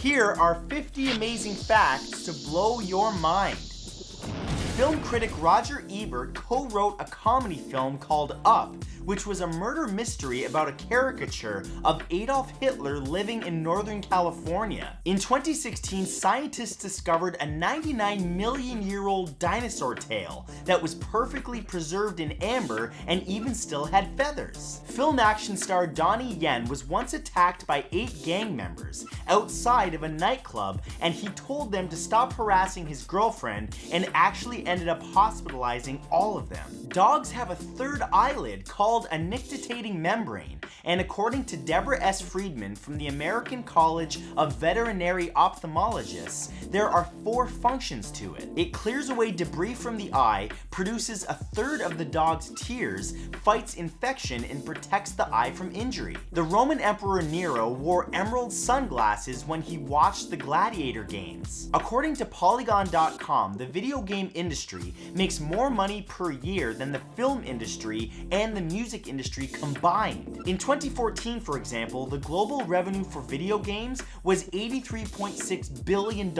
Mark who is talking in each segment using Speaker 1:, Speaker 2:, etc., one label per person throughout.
Speaker 1: Here are 50 amazing facts to blow your mind. Film critic Roger Ebert co-wrote a comedy film called Up, which was a murder mystery about a caricature of Adolf Hitler living in Northern California. In 2016, scientists discovered a 99-million-year-old dinosaur tail that was perfectly preserved in amber and even still had feathers. Film action star Donnie Yen was once attacked by 8 gang members outside of a nightclub, and he told them to stop harassing his girlfriend and actually ended up hospitalizing all of them. Dogs have a third eyelid called a nictitating membrane, and according to Deborah S. Friedman from the American College of Veterinary Ophthalmologists, there are 4 functions to it. It clears away debris from the eye, produces a third of the dog's tears, fights infection, and protects the eye from injury. The Roman Emperor Nero wore emerald sunglasses when he watched the gladiator games. According to Polygon.com, the video game industry makes more money per year than the film industry and the music industry combined. In 2014, for example, the global revenue for video games was $83.6 billion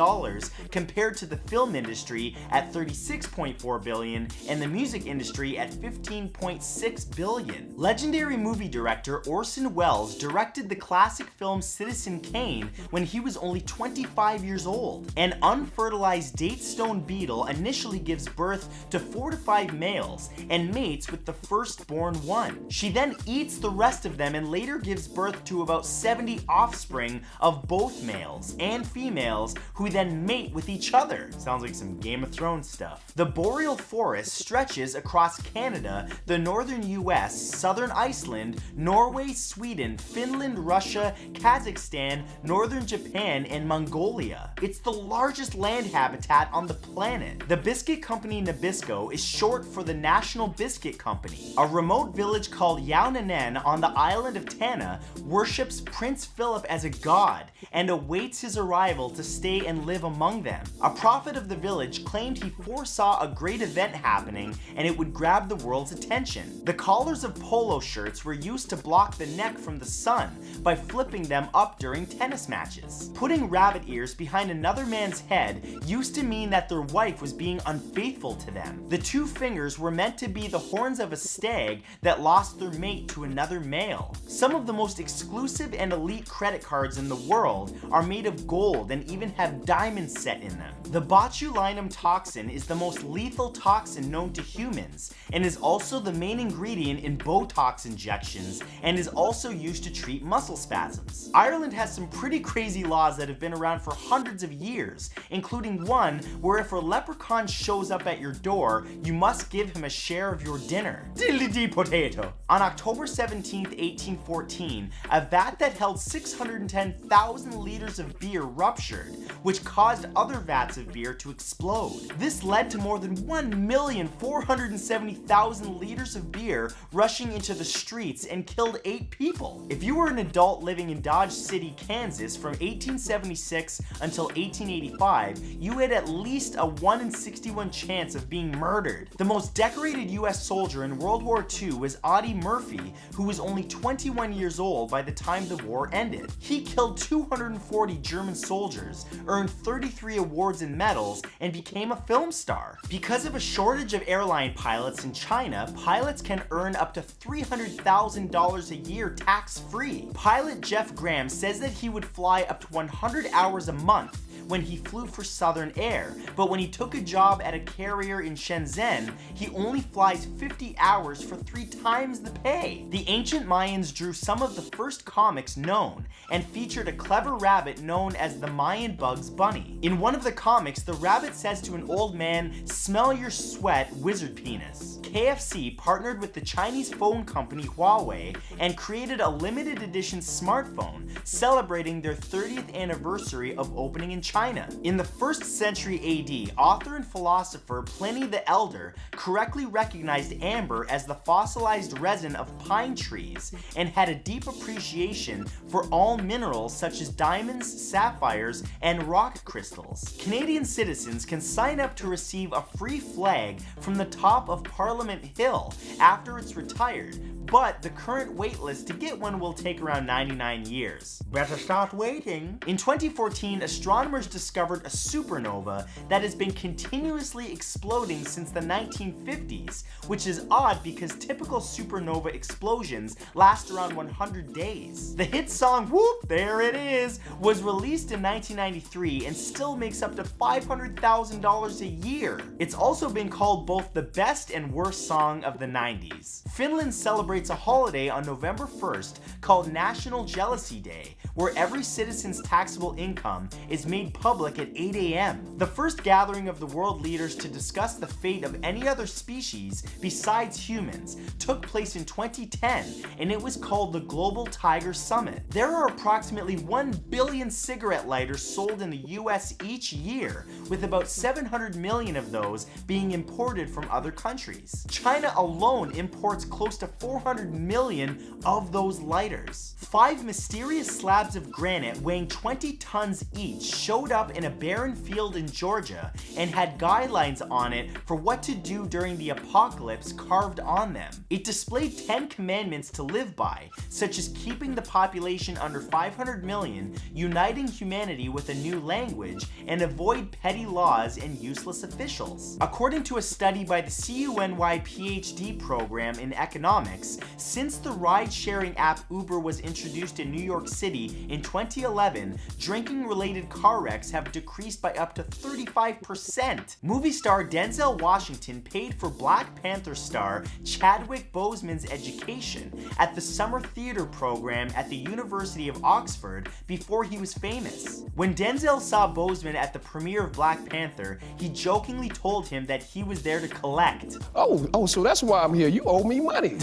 Speaker 1: compared to the film industry at $36.4 billion and the music industry at $15.6 billion. Legendary movie director Orson Welles directed the classic film Citizen Kane when he was only 25 years old. An unfertilized datestone beetle initially gives birth to 4 to 5 males and mates with the firstborn one. She then eats the rest of them and later gives birth to about 70 offspring of both males and females who then mate with each other. Sounds like some Game of Thrones stuff. The boreal forest stretches across Canada, the northern US, southern Iceland, Norway, Sweden, Finland, Russia, Kazakhstan, northern Japan, and Mongolia. It's the largest land habitat on the planet. The biscuit company Nabisco is short for the National Biscuit Company. A remote village called Yaunanen on the island of Tana worships Prince Philip as a god and awaits his arrival to stay and live among them. A prophet of the village claimed he foresaw a great event happening and it would grab the world's attention. The collars of polo shirts were used to block the neck from the sun by flipping them up during tennis matches. Putting rabbit ears behind another man's head used to mean that their wife was being unfaithful to them. The 2 fingers were meant to be the horns of a stag that lost their mate to another male. Some of the most exclusive and elite credit cards in the world are made of gold and even have diamonds set in them. The botulinum toxin is the most lethal toxin known to humans and is also the main ingredient in Botox injections and is also used to treat muscle spasms. Ireland has some pretty crazy laws that have been around for hundreds of years, including one where if a leprechaun shows up at your door, you must give him a share of your dinner. Diddly-dee potato. On October 17, 1814, a vat that held 610,000 liters of beer ruptured, which caused other vats of beer to explode. This led to more than 1,470,000 liters of beer rushing into the streets and killed 8 people. If you were an adult living in Dodge City, Kansas from 1876 until 1885, you had at least a 1 in 61 chance of being murdered. The most decorated US soldier in World War II was Audie Murphy, who was only 21 years old by the time the war ended. He killed 240 German soldiers, earned 33 awards and medals, and became a film star. Because of a shortage of airline pilots in China, pilots can earn up to $300,000 a year tax-free. Pilot Jeff Graham says that he would fly up to 100 hours a month when he flew for Southern Air, but when he took a job at a carrier in Shenzhen, he only flies 50 hours for 3 times the pay. The ancient Mayans drew some of the first comics known and featured a clever rabbit known as the Mayan Bugs Bunny. In one of the comics, the rabbit says to an old man, "Smell your sweat, wizard penis." KFC partnered with the Chinese phone company Huawei and created a limited edition smartphone celebrating their 30th anniversary of opening in China. In the 1st century AD, author and philosopher Pliny the Elder correctly recognized amber as the fossilized resin of pine trees and had a deep appreciation for all minerals such as diamonds, sapphires, and rock crystals. Canadian citizens can sign up to receive a free flag from the top of Parliament Hill after it's retired, but the current waitlist to get one will take around 99 years. Better start waiting. In 2014, astronomers discovered a supernova that has been continuously exploding since the 1950s, which is odd because typical supernova explosions last around 100 days. The hit song Whoop, There It Is was released in 1993 and still makes up to $500,000 a year. It's also been called both the best and worst song of the 90s. Finland celebrates a holiday on November 1st called National Jealousy Day, where every citizen's taxable income is made public at 8 a.m. The first gathering of the world leaders to discuss the fate of any other species besides humans took place in 2010, and it was called the Global Tiger Summit. There are approximately 1 billion cigarette lighters sold in the US each year, with about 700 million of those being imported from other countries. China alone imports close to 400 million of those lighters. 5 mysterious slabs of granite weighing 20 tons each showed up in a barren field in Georgia and had guidelines on it for what to do during the apocalypse carved on them. It displayed 10 commandments to live by, such as keeping the population under 500 million, uniting humanity with a new language, and avoid petty laws and useless officials. According to a study by the CUNY PhD program in economics, since the ride-sharing app Uber was introduced in New York City in 2011, drinking-related car wrecks have decreased by up to 35%. Movie star Denzel Washington paid for Black Panther star Chadwick Boseman's education at the summer theater program at the University of Oxford before he was famous. When Denzel saw Boseman at the premiere of Black Panther, he jokingly told him that he was there to collect.
Speaker 2: Oh, so that's why I'm here. You owe me money.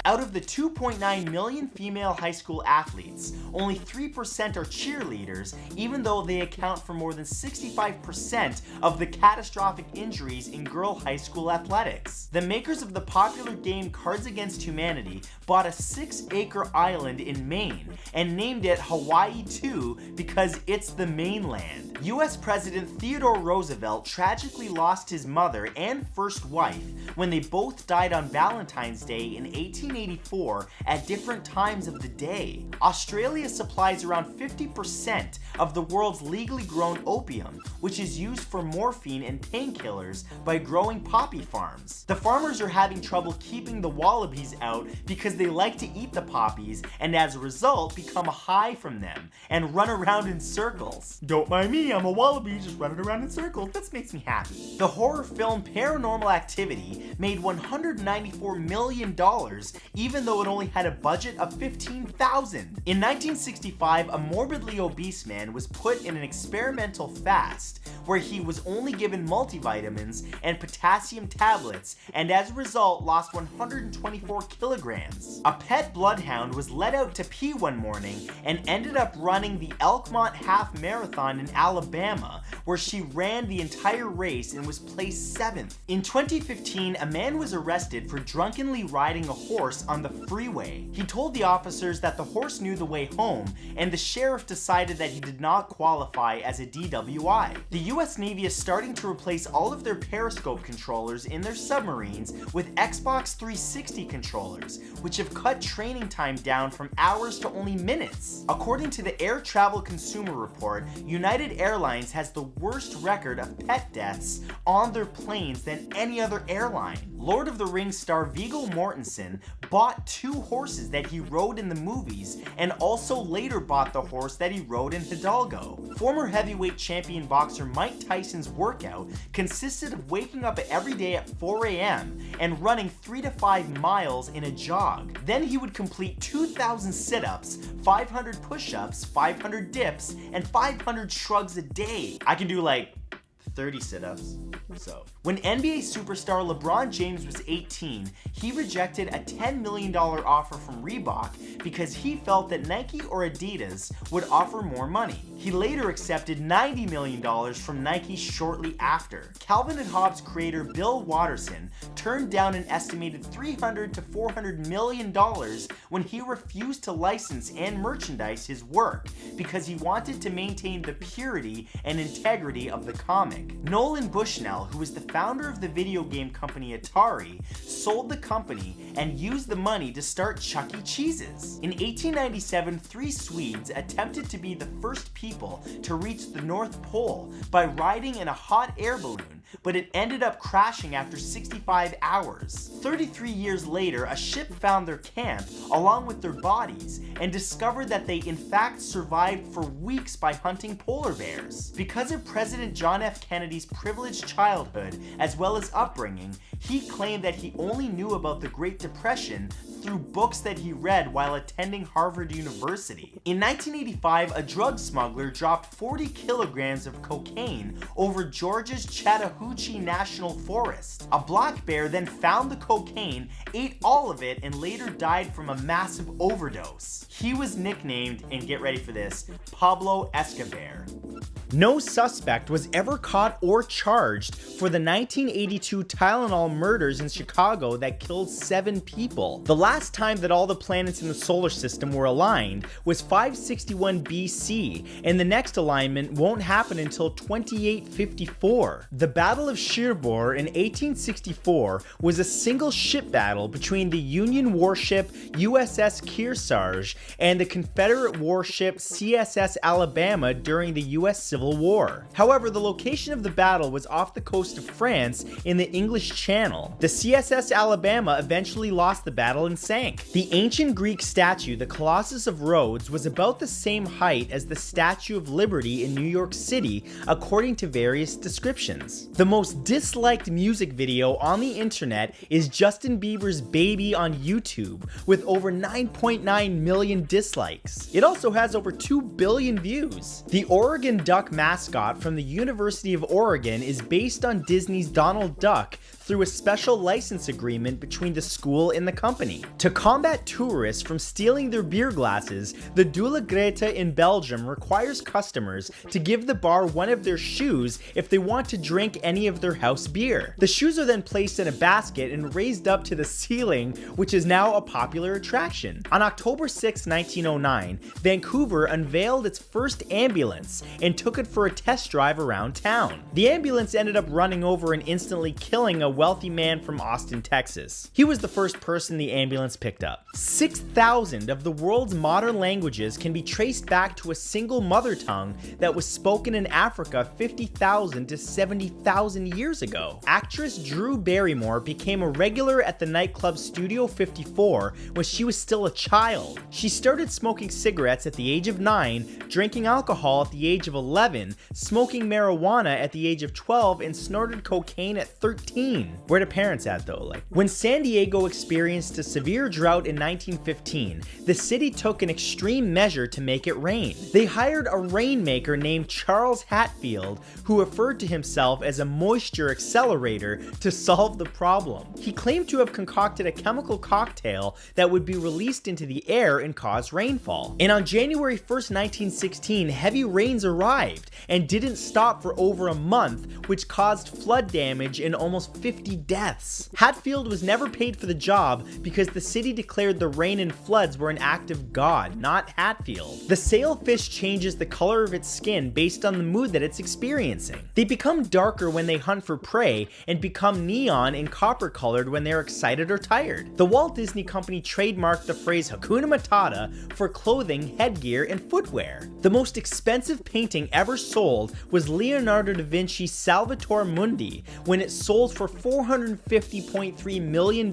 Speaker 1: Out of the 2.9 million female high school athletes, only 3% are cheerleaders, even though they account for more than 65% of the catastrophic injuries in girl high school athletics. The makers of the popular game Cards Against Humanity bought a 6-acre island in Maine and named it Hawaii 2 because it's the mainland. US President Theodore Roosevelt tragically lost his mother and first wife when they both died on Valentine's Day in 1884 at different times of the day. Australia supplies around 50% of the world's legally grown opium, which is used for morphine and painkillers by growing poppy farms. The farmers are having trouble keeping the wallabies out because they like to eat the poppies and as a result become high from them and run around in circles. Don't mind me, I'm a wallaby just running around in circles. That makes me happy. The horror film Paranormal Activity made $194 million even though it only had a budget of $15,000. In 1965, a morbidly obese man was put in an experimental fast where he was only given multivitamins and potassium tablets and as a result lost 124 kilograms. A pet bloodhound was let out to pee one morning and ended up running the Elkmont Half Marathon in Alabama, where she ran the entire race and was placed 7th. In 2015, a man was arrested for drunkenly riding a horse on the freeway. He told the officers that the horse knew the way home, and the sheriff decided that he did not qualify as a DWI. The US Navy is starting to replace all of their periscope controllers in their submarines with Xbox 360 controllers, which have cut training time down from hours to only minutes. According to the Air Travel Consumer Report, United Airlines has the worst record of pet deaths on their planes than any other airline. Lord of the Rings star Viggo Mortensen bought 2 horses that he rode in the movies and also later bought the horse that he rode in Hidalgo. Former heavyweight champion boxer Mike Tyson's workout consisted of waking up every day at 4 a.m. and running 3 to 5 miles in a jog. Then he would complete 2,000 sit-ups, 500 push-ups, 500 dips, and 500 shrugs a day. I can do like 30 sit-ups. So, when NBA superstar LeBron James was 18, he rejected a $10 million offer from Reebok because he felt that Nike or Adidas would offer more money. He later accepted $90 million from Nike shortly after. Calvin and Hobbes creator Bill Watterson turned down an estimated $300 to $400 million when he refused to license and merchandise his work because he wanted to maintain the purity and integrity of the comic. topic. Nolan Bushnell, who was the founder of the video game company Atari, sold the company and used the money to start Chuck E. Cheese's. In 1897, 3 Swedes attempted to be the first people to reach the North Pole by riding in a hot air balloon, but it ended up crashing after 65 hours. 33 years later, a ship found their camp along with their bodies and discovered that they in fact survived for weeks by hunting polar bears. Because of President John F. Kennedy's privileged childhood as well as upbringing, he claimed that he only knew about the Great Depression through books that he read while attending Harvard University. In 1985, a drug smuggler dropped 40 kilograms of cocaine over Georgia's Chattahoochee National Forest. A black bear then found the cocaine, ate all of it, and later died from a massive overdose. He was nicknamed, and get ready for this, Pablo Escobar. No suspect was ever caught or charged for the 1982 Tylenol murders in Chicago that killed 7 people. The last time that all the planets in the solar system were aligned was 561 BC, and the next alignment won't happen until 2854. The Battle of Cherbourg in 1864 was a single ship battle between the Union warship USS Kearsarge and the Confederate warship CSS Alabama during the US Civil War. However, the location of the battle was off the coast of France in the English Channel. The CSS Alabama eventually lost the battle and sank. The ancient Greek statue, the Colossus of Rhodes, was about the same height as the Statue of Liberty in New York City, according to various descriptions. The most disliked music video on the internet is Justin Bieber's Baby on YouTube, with over 9.9 million dislikes. It also has over 2 billion views. The Oregon Duck mascot from the University of Oregon is based on Disney's Donald Duck through a special license agreement between the school and the company. To combat tourists from stealing their beer glasses, the De La Greta in Belgium requires customers to give the bar one of their shoes if they want to drink any of their house beer. The shoes are then placed in a basket and raised up to the ceiling, which is now a popular attraction. On October 6, 1909, Vancouver unveiled its first ambulance and took it for a test drive around town. The ambulance ended up running over and instantly killing a wealthy man from Austin, Texas. He was the first person the ambulance picked up. 6,000 of the world's modern languages can be traced back to a single mother tongue that was spoken in Africa 50,000 to 70,000 years ago. Actress Drew Barrymore became a regular at the nightclub Studio 54 when she was still a child. She started smoking cigarettes at the age of 9, drinking alcohol at the age of 11, smoking marijuana at the age of 12, and snorted cocaine at 13. Where the parents at though? When San Diego experienced a severe drought in 1915, the city took an extreme measure to make it rain. They hired a rainmaker named Charles Hatfield, who referred to himself as a moisture accelerator, to solve the problem. He claimed to have concocted a chemical cocktail that would be released into the air and cause rainfall. And on January 1st, 1916, heavy rains arrived and didn't stop for over a month, which caused flood damage and almost 50 deaths. Hatfield was never paid for the job because the city declared the rain and floods were an act of God, not Hatfield. The sailfish changes the color of its skin based on the mood that it's experiencing. They become darker when they hunt for prey and become neon and copper colored when they're excited or tired. The Walt Disney Company trademarked the phrase Hakuna Matata for clothing, headgear, and footwear. The most expensive painting ever sold was Leonardo da Vinci's Salvator Mundi, when it sold for $450.3 million in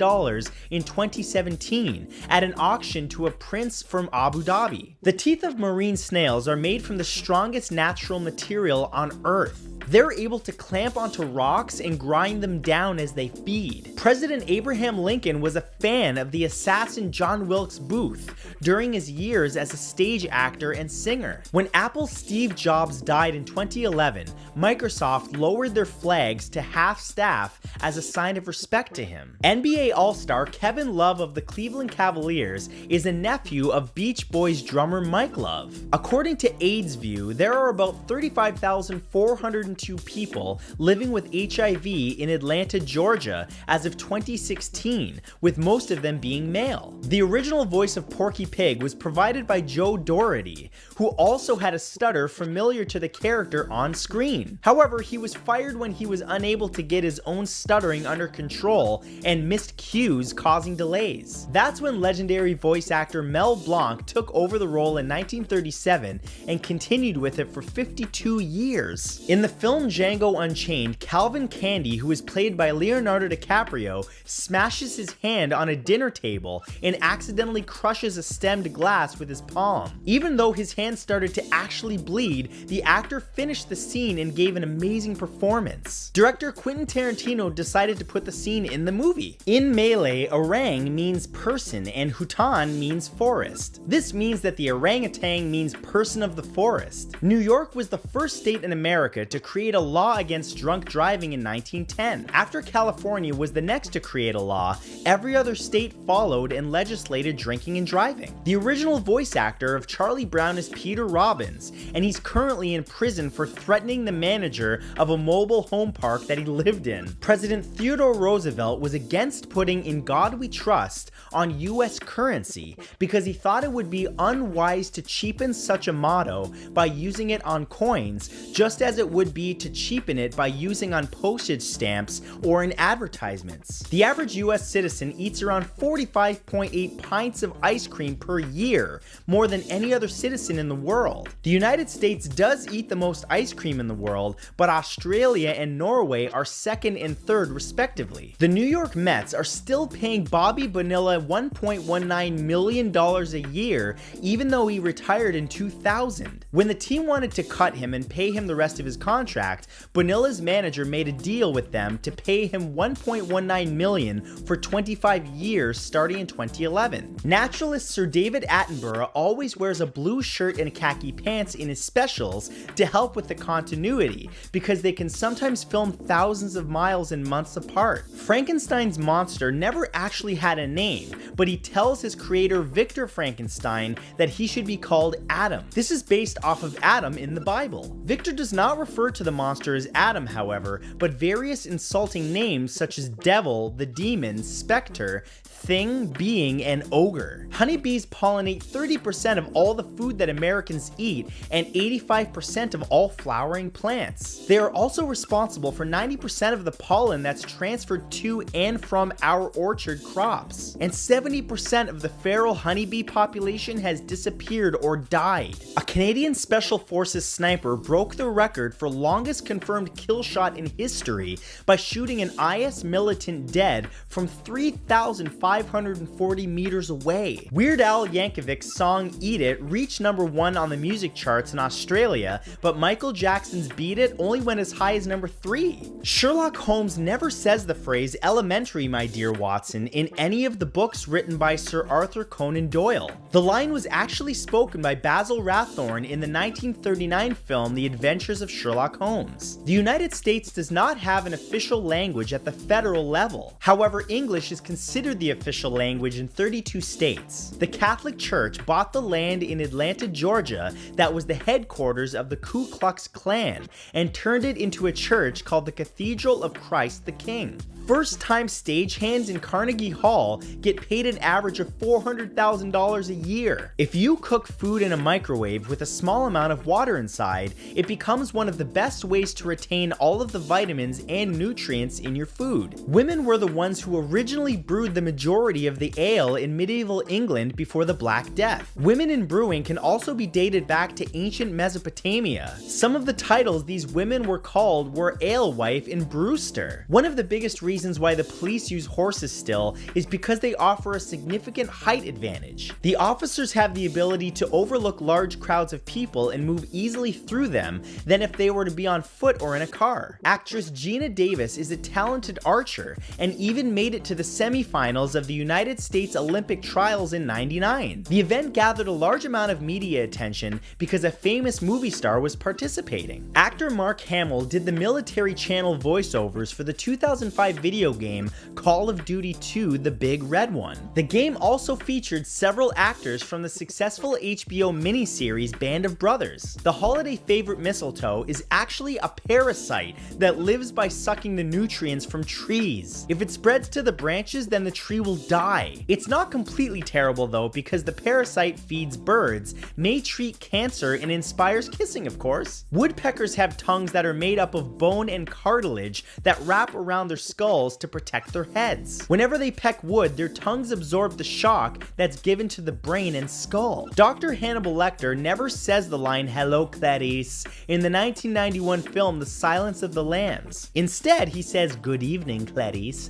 Speaker 1: 2017 at an auction to a prince from Abu Dhabi. The teeth of marine snails are made from the strongest natural material on Earth. They're able to clamp onto rocks and grind them down as they feed. President Abraham Lincoln was a fan of the assassin John Wilkes Booth during his years as a stage actor and singer. When Apple's Steve Jobs died in 2011, Microsoft lowered their flags to half staff as a sign of respect to him. NBA All-Star Kevin Love of the Cleveland Cavaliers is a nephew of Beach Boys drummer Mike Love. According to AIDSView, there are about 35,402 102 people living with HIV in Atlanta, Georgia as of 2016, with most of them being male. The original voice of Porky Pig was provided by Joe Doherty, who also had a stutter familiar to the character on screen. However, he was fired when he was unable to get his own stuttering under control and missed cues, causing delays. That's when legendary voice actor Mel Blanc took over the role in 1937 and continued with it for 52 years. In the film Django Unchained, Calvin Candy, who is played by Leonardo DiCaprio, smashes his hand on a dinner table and accidentally crushes a stemmed glass with his palm. Even though his hand started to actually bleed, the actor finished the scene and gave an amazing performance. Director Quentin Tarantino decided to put the scene in the movie. In Malay, orang means person and hutan means forest. This means that the orangutan means person of the forest. New York was the first state in America to create a law against drunk driving in 1910. After California was the next to create a law, every other state followed and legislated drinking and driving. The original voice actor of Charlie Brown is Peter Robbins, and he's currently in prison for threatening the manager of a mobile home park that he lived in. President Theodore Roosevelt was against putting "In God We Trust" on US currency because he thought it would be unwise to cheapen such a motto by using it on coins, just as it would be to cheapen it by using on postage stamps or in advertisements. The average US citizen eats around 45.8 pints of ice cream per year, more than any other citizen in the world. The United States does eat the most ice cream in the world, but Australia and Norway are second and third respectively. The New York Mets are still paying Bobby Bonilla $1.19 million a year, even though he retired in 2000. When the team wanted to cut him and pay him the rest of his contract, Bonilla's manager made a deal with them to pay him $1.19 million for 25 years starting in 2011. Naturalist Sir David Attenborough always wears a blue shirt and khaki pants in his specials to help with the continuity, because they can sometimes film thousands of miles and months apart. Frankenstein's monster never actually had a name, but he tells his creator Victor Frankenstein that he should be called Adam. This is based off of Adam in the Bible. Victor does not refer to the monster as Adam, however, but various insulting names such as devil, the demon, specter, thing, being, and ogre. Honeybees pollinate 30% of all the food that Americans eat and 85% of all flowering plants. They are also responsible for 90% of the pollen that's transferred to and from our orchard crops. And 70% of the feral honeybee population has disappeared or died. A Canadian Special Forces sniper broke the record for longest confirmed kill shot in history by shooting an IS militant dead from 3,540 meters away. Weird Al Yankovic's song Eat It reached #1 on the music charts in Australia, but Michael Jackson's Beat It only went as high as #3. Sherlock Holmes never says the phrase "elementary, my dear Watson" in any of the books written by Sir Arthur Conan Doyle. The line was actually spoken by Basil Rathbone in the 1939 film The Adventures of Sherlock Holmes. The United States does not have an official language at the federal level. However, English is considered the official language in 32 states. The Catholic Church bought the land in Atlanta, Georgia that was the headquarters of the Ku Klux Klan and turned it into a church called the Cathedral of Christ the King. First-time stagehands in Carnegie Hall get paid an average of $400,000 a year. If you cook food in a microwave with a small amount of water inside, it becomes one of the best ways to retain all of the vitamins and nutrients in your food. Women were the ones who originally brewed the majority of the ale in medieval England before the Black Death. Women in brewing can also be dated back to ancient Mesopotamia. Some of the titles these women were called were alewife and brewster. One of the biggest reasons why the police use horses still is because they offer a significant height advantage. The officers have the ability to overlook large crowds of people and move easily through them than if they were to be on foot or in a car. Actress Gina Davis is a talented archer and even made it to the semifinals of the United States Olympic trials in '99. The event gathered a large amount of media attention because a famous movie star was participating. Actor Mark Hamill did the military channel voiceovers for the 2005 video game Call of Duty 2: The Big Red One. The game also featured several actors from the successful HBO miniseries Band of Brothers. The holiday favorite mistletoe is actually a parasite that lives by sucking the nutrients from trees. If it spreads to the branches, then the tree will die. It's not completely terrible though, because the parasite feeds birds, may treat cancer, and inspires kissing, of course. Woodpeckers have tongues that are made up of bone and cartilage that wrap around their skulls to protect their heads. Whenever they peck wood, their tongues absorb the shock that's given to the brain and skull. Dr. Hannibal Lecter never says the line "Hello, Clarice" in the 1991 film The Silence of the Lambs. Instead, he says "Good evening, Clarice."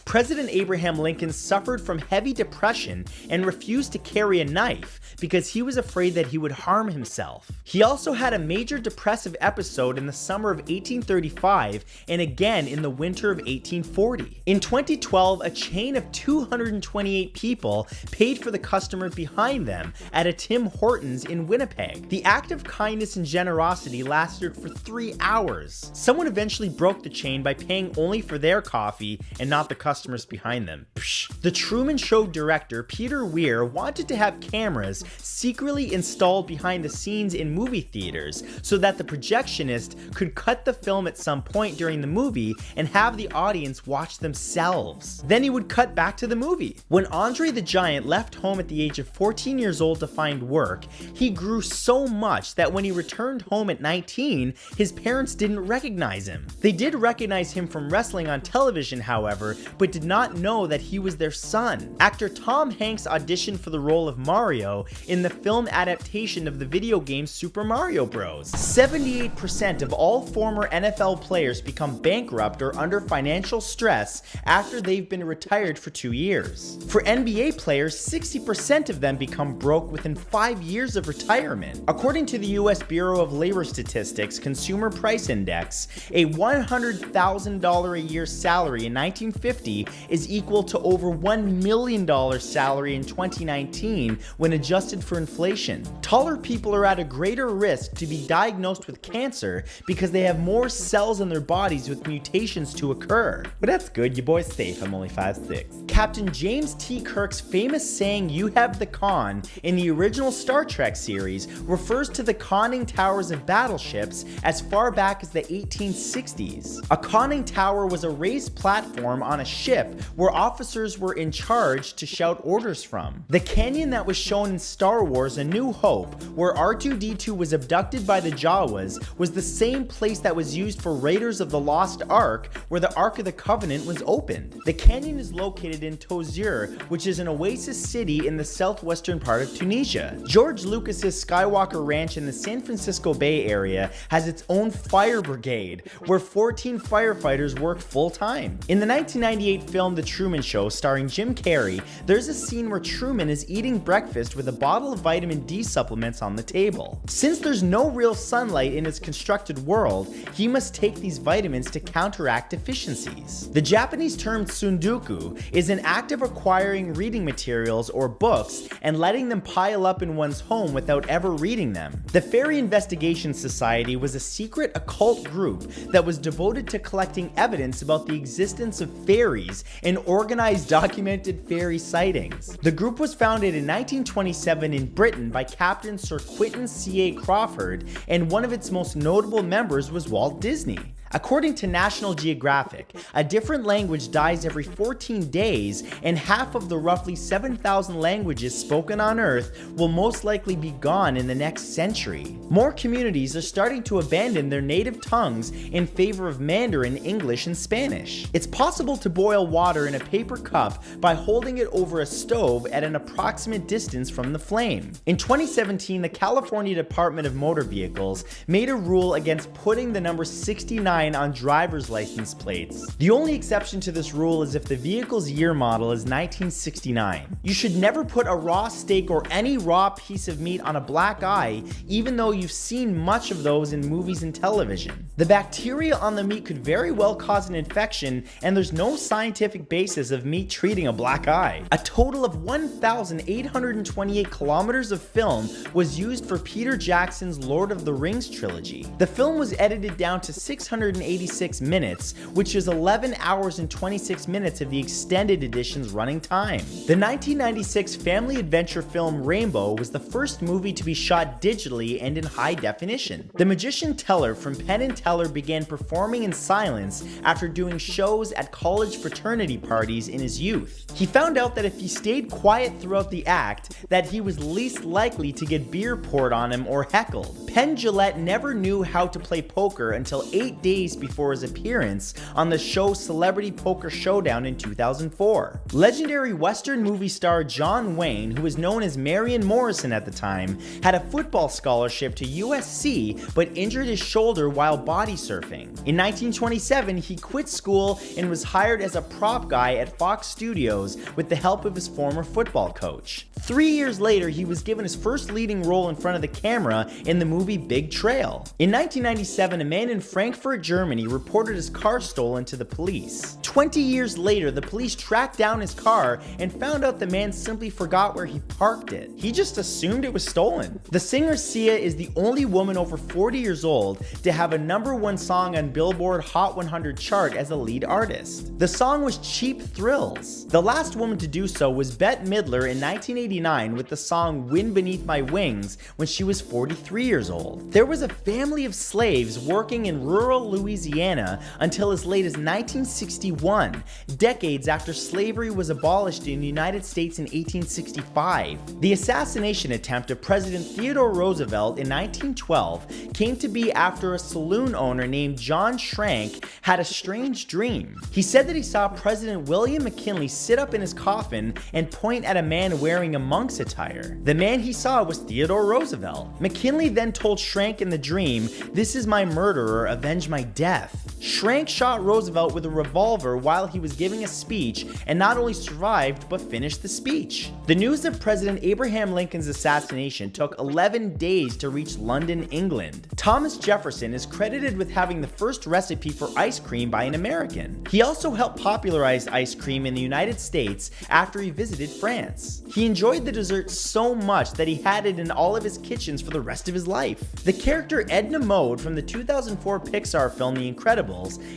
Speaker 1: President Abraham Lincoln suffered from heavy depression and refused to carry a knife because he was afraid that he would harm himself. He also had a major depressive episode in the summer of 1835 and again in the winter of 1840. In 2012, a chain of 228 people paid for the customer behind them at a Tim Hortons in Winnipeg. The act of kindness and generosity lasted for 3 hours. Someone eventually broke the chain by paying only for their coffee and not the customers behind them. Psh. The Truman Show director Peter Weir wanted to have cameras secretly installed behind the scenes in movie theaters so that the projectionist could cut the film at some point during the movie and have the audience watch themselves. Then he would cut back to the movie. When Andre the Giant left home at the age of 14 years old to find work, he grew so much that when he returned home at 19, his parents didn't recognize him. They did recognize him from wrestling on television, however, but did not know that he was their son. Actor Tom Hanks auditioned for the role of Mario in the film adaptation of the video game Super Mario Bros. 78% of all former NFL players become bankrupt or under financial stress after they've been retired for 2 years. For NBA players, 60% of them become broke within 5 years of retirement. According to the US Bureau of Labor Statistics Consumer Price Index, a $100,000 a year salary in 1950 is equal to over $1 million salary in 2019 when adjusted for inflation. Taller people are at a greater risk to be diagnosed with cancer because they have more cells in their bodies with mutations to occur. But that's good, your boy's safe, I'm only 5'6". Captain James T. Kirk's famous saying "you have the con" in the original Star Trek series refers to the conning towers of battleships as far back as the 1860s. A conning tower was a raised platform on a ship where officers were in charge to shout orders from. The canyon that was shown in Star Wars A New Hope, where R2-D2 was abducted by the Jawas, was the same place that was used for Raiders of the Lost Ark, where the Ark of the Covenant was opened. The canyon is located in Tozeur, which is an oasis city in the southwestern part of Tunisia. George Lucas's Skywalker Ranch in the San Francisco Bay Area has its own fire brigade, where 14 firefighters work full-time. In the 1998 film The Truman Show, starring Jim Carrey, there's a scene where Truman is eating breakfast with a bottle of vitamin D supplements on the table. Since there's no real sunlight in his constructed world, he must take these vitamins to counteract deficiencies. The Japanese term tsundoku is an act of acquiring reading materials or books and letting them pile up in one's home without ever reading them. The Fairy Investigation Society was a secret occult group that was devoted to collecting evidence about the existence of fairies and organized documented fairy sightings. The group was founded in 1927 in Britain by Captain Sir Quentin C.A. Crawford, and one of its most notable members was Walt Disney. According to National Geographic, a different language dies every 14 days, and half of the roughly 7,000 languages spoken on Earth will most likely be gone in the next century. More communities are starting to abandon their native tongues in favor of Mandarin, English, and Spanish. It's possible to boil water in a paper cup by holding it over a stove at an approximate distance from the flame. In 2017, the California Department of Motor Vehicles made a rule against putting the number 69 on driver's license plates. The only exception to this rule is if the vehicle's year model is 1969. You should never put a raw steak or any raw piece of meat on a black eye, even though you've seen much of those in movies and television. The bacteria on the meat could very well cause an infection, and there's no scientific basis of meat treating a black eye. A total of 1,828 kilometers of film was used for Peter Jackson's Lord of the Rings trilogy. The film was edited down to 600 486 minutes, which is 11 hours and 26 minutes of the extended edition's running time. The 1996 family adventure film Rainbow was the first movie to be shot digitally and in high definition. The magician Teller from Penn and Teller began performing in silence after doing shows at college fraternity parties in his youth. He found out that if he stayed quiet throughout the act, that he was least likely to get beer poured on him or heckled. Penn Jillette never knew how to play poker until 8 days before his appearance on the show Celebrity Poker Showdown in 2004. Legendary Western movie star John Wayne, who was known as Marion Morrison at the time, had a football scholarship to USC but injured his shoulder while body surfing. In 1927, he quit school and was hired as a prop guy at Fox Studios with the help of his former football coach. 3 years later, he was given his first leading role in front of the camera in the movie Big Trail. In 1997, a man in Frankfurt, Germany reported his car stolen to the police. 20 years later, the police tracked down his car and found out the man simply forgot where he parked it. He just assumed it was stolen. The singer Sia is the only woman over 40 years old to have a #1 song on Billboard Hot 100 chart as a lead artist. The song was Cheap Thrills. The last woman to do so was Bette Midler in 1989 with the song Wind Beneath My Wings when she was 43 years old. There was a family of slaves working in rural Louisiana until as late as 1961, decades after slavery was abolished in the United States in 1865. The assassination attempt of President Theodore Roosevelt in 1912 came to be after a saloon owner named John Schrank had a strange dream. He said that he saw President William McKinley sit up in his coffin and point at a man wearing a monk's attire. The man he saw was Theodore Roosevelt. McKinley then told Schrank in the dream, "This is my murderer, avenge my death." Schrank shot Roosevelt with a revolver while he was giving a speech and not only survived but finished the speech. The news of President Abraham Lincoln's assassination took 11 days to reach London, England. Thomas Jefferson is credited with having the first recipe for ice cream by an American. He also helped popularize ice cream in the United States after he visited France. He enjoyed the dessert so much that he had it in all of his kitchens for the rest of his life. The character Edna Mode from the 2004 Pixar film The Incredibles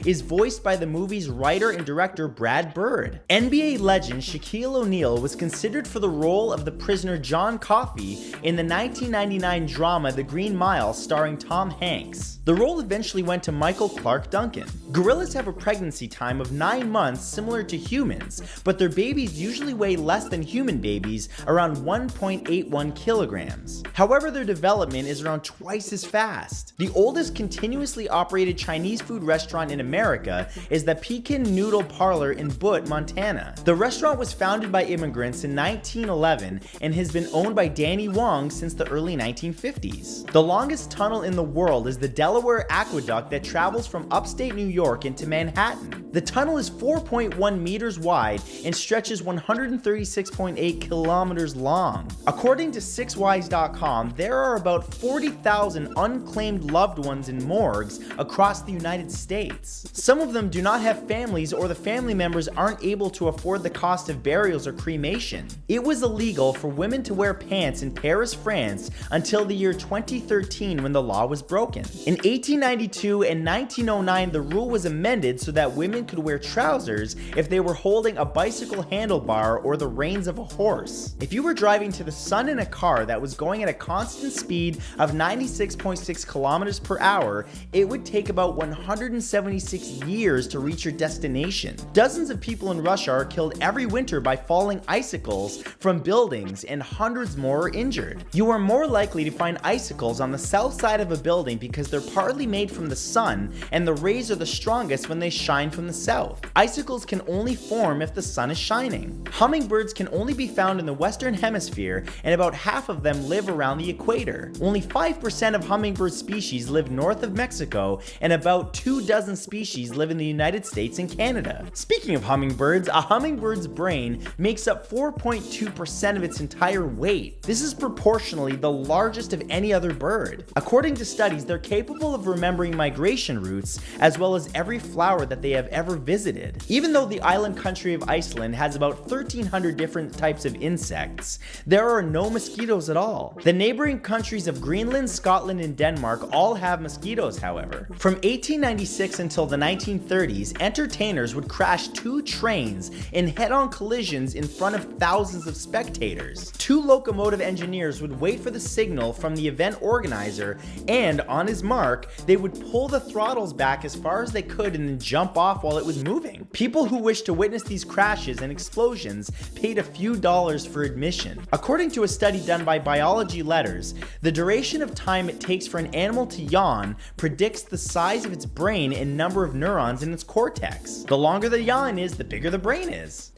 Speaker 1: is voiced by the movie's writer and director Brad Bird. NBA legend Shaquille O'Neal was considered for the role of the prisoner John Coffey in the 1999 drama The Green Mile starring Tom Hanks. The role eventually went to Michael Clark Duncan. Gorillas have a pregnancy time of 9 months similar to humans, but their babies usually weigh less than human babies, around 1.81 kilograms. However, their development is around twice as fast. The oldest continuously operated Chinese food restaurant in America is the Pekin Noodle Parlor in Butte, Montana. The restaurant was founded by immigrants in 1911 and has been owned by Danny Wong since the early 1950s. The longest tunnel in the world is the Delaware Aqueduct that travels from upstate New York into Manhattan. The tunnel is 4.1 meters wide and stretches 136.8 kilometers long. According to 6wise.com, there are about 40,000 unclaimed loved ones in morgues across the United States. Some of them do not have families, or the family members aren't able to afford the cost of burials or cremation. It was illegal for women to wear pants in Paris, France until the year 2013 when the law was broken. In 1892 and 1909, the rule was amended so that women could wear trousers if they were holding a bicycle handlebar or the reins of a horse. If you were driving to the sun in a car that was going at a constant speed of 96.6 kilometers per hour, it would take about 176 years to reach your destination. Dozens of people in Russia are killed every winter by falling icicles from buildings, and hundreds more are injured. You are more likely to find icicles on the south side of a building because they're partly made from the sun, and the rays are the strongest when they shine from the south. Icicles can only form if the sun is shining. Hummingbirds can only be found in the Western Hemisphere, and about half of them live around the equator. Only 5% of hummingbird species live north of Mexico, and about 24 species live in the United States and Canada. Speaking of hummingbirds, a hummingbird's brain makes up 4.2% of its entire weight. This is proportionally the largest of any other bird. According to studies, they're capable of remembering migration routes, as well as every flower that they have ever ever visited. Even though the island country of Iceland has about 1,300 different types of insects, there are no mosquitoes at all. The neighboring countries of Greenland, Scotland, and Denmark all have mosquitoes, however. From 1896 until the 1930s, entertainers would crash 2 trains in head-on collisions in front of thousands of spectators. 2 locomotive engineers would wait for the signal from the event organizer, and on his mark, they would pull the throttles back as far as they could and then jump off while it was moving. People who wished to witness these crashes and explosions paid a few dollars for admission. According to a study done by Biology Letters, the duration of time it takes for an animal to yawn predicts the size of its brain and number of neurons in its cortex. The longer the yawn is, the bigger the brain is.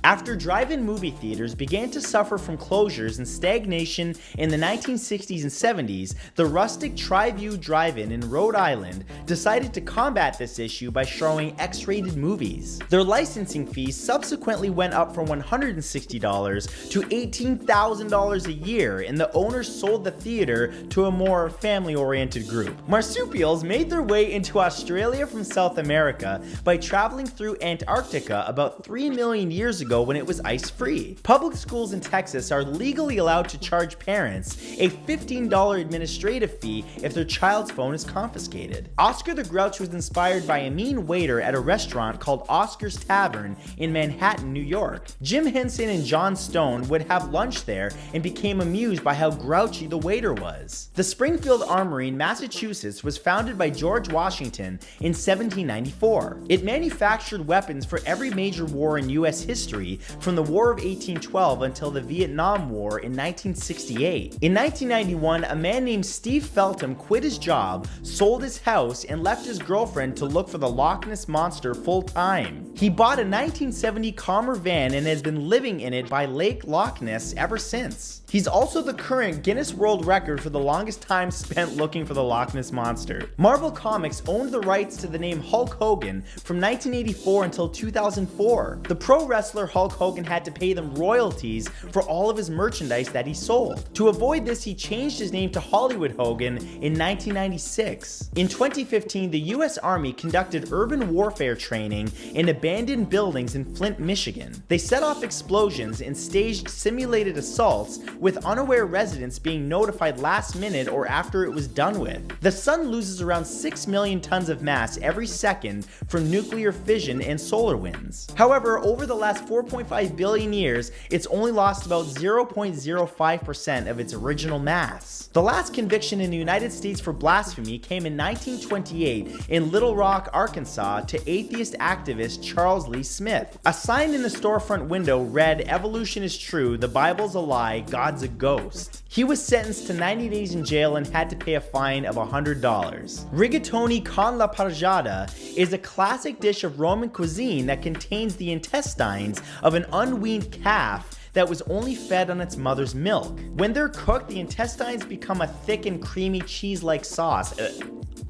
Speaker 1: After drive-in movie theaters began to suffer from closures and stagnation in the 1960s and 70s, the rustic Tri-View Drive-In in Rhode Island decided to combat this issue by showing X-rated movies. Their licensing fees subsequently went up from $160 to $18,000 a year, and the owners sold the theater to a more family-oriented group. Marsupials made their way into Australia from South America by traveling through Antarctica about 3 million years ago when it was ice-free. Public schools in Texas are legally allowed to charge parents a $15 administrative fee if their child's phone is confiscated. Oscar the Grouch was inspired by a mean waiter at a restaurant called Oscar's Tavern in Manhattan, New York. Jim Henson and John Stone would have lunch there and became amused by how grouchy the waiter was. The Springfield Armory in Massachusetts was founded by George Washington in 1794. It manufactured weapons for every major war in U.S. history, from the War of 1812 until the Vietnam War in 1968. In 1991, a man named Steve Feltham quit his job, sold his house, and left his girlfriend to look for the Loch Ness Monster full-time. He bought a 1970 Commer van and has been living in it by Lake Loch Ness ever since. He's also the current Guinness World Record for the longest time spent looking for the Loch Ness Monster. Marvel Comics owned the rights to the name Hulk Hogan from 1984 until 2004. The pro wrestler Hulk Hogan had to pay them royalties for all of his merchandise that he sold. To avoid this, he changed his name to Hollywood Hogan in 1996. In 2015, the US Army conducted urban warfare training in abandoned buildings in Flint, Michigan. They set off explosions and staged simulated assaults, with unaware residents being notified last minute or after it was done with. The sun loses around 6 million tons of mass every second from nuclear fission and solar winds. However, over the last 4.5 billion years, it's only lost about 0.05% of its original mass. The last conviction in the United States for blasphemy came in 1928 in Little Rock, Arkansas, to atheist activist Charles Lee Smith. A sign in the storefront window read, "Evolution is true, the Bible's a lie, God's a ghost." He was sentenced to 90 days in jail and had to pay a fine of $100. Rigatoni con la pargiata is a classic dish of Roman cuisine that contains the intestines of an unweaned calf that was only fed on its mother's milk. When they're cooked, the intestines become a thick and creamy cheese-like sauce.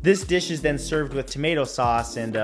Speaker 1: This dish is then served with tomato sauce and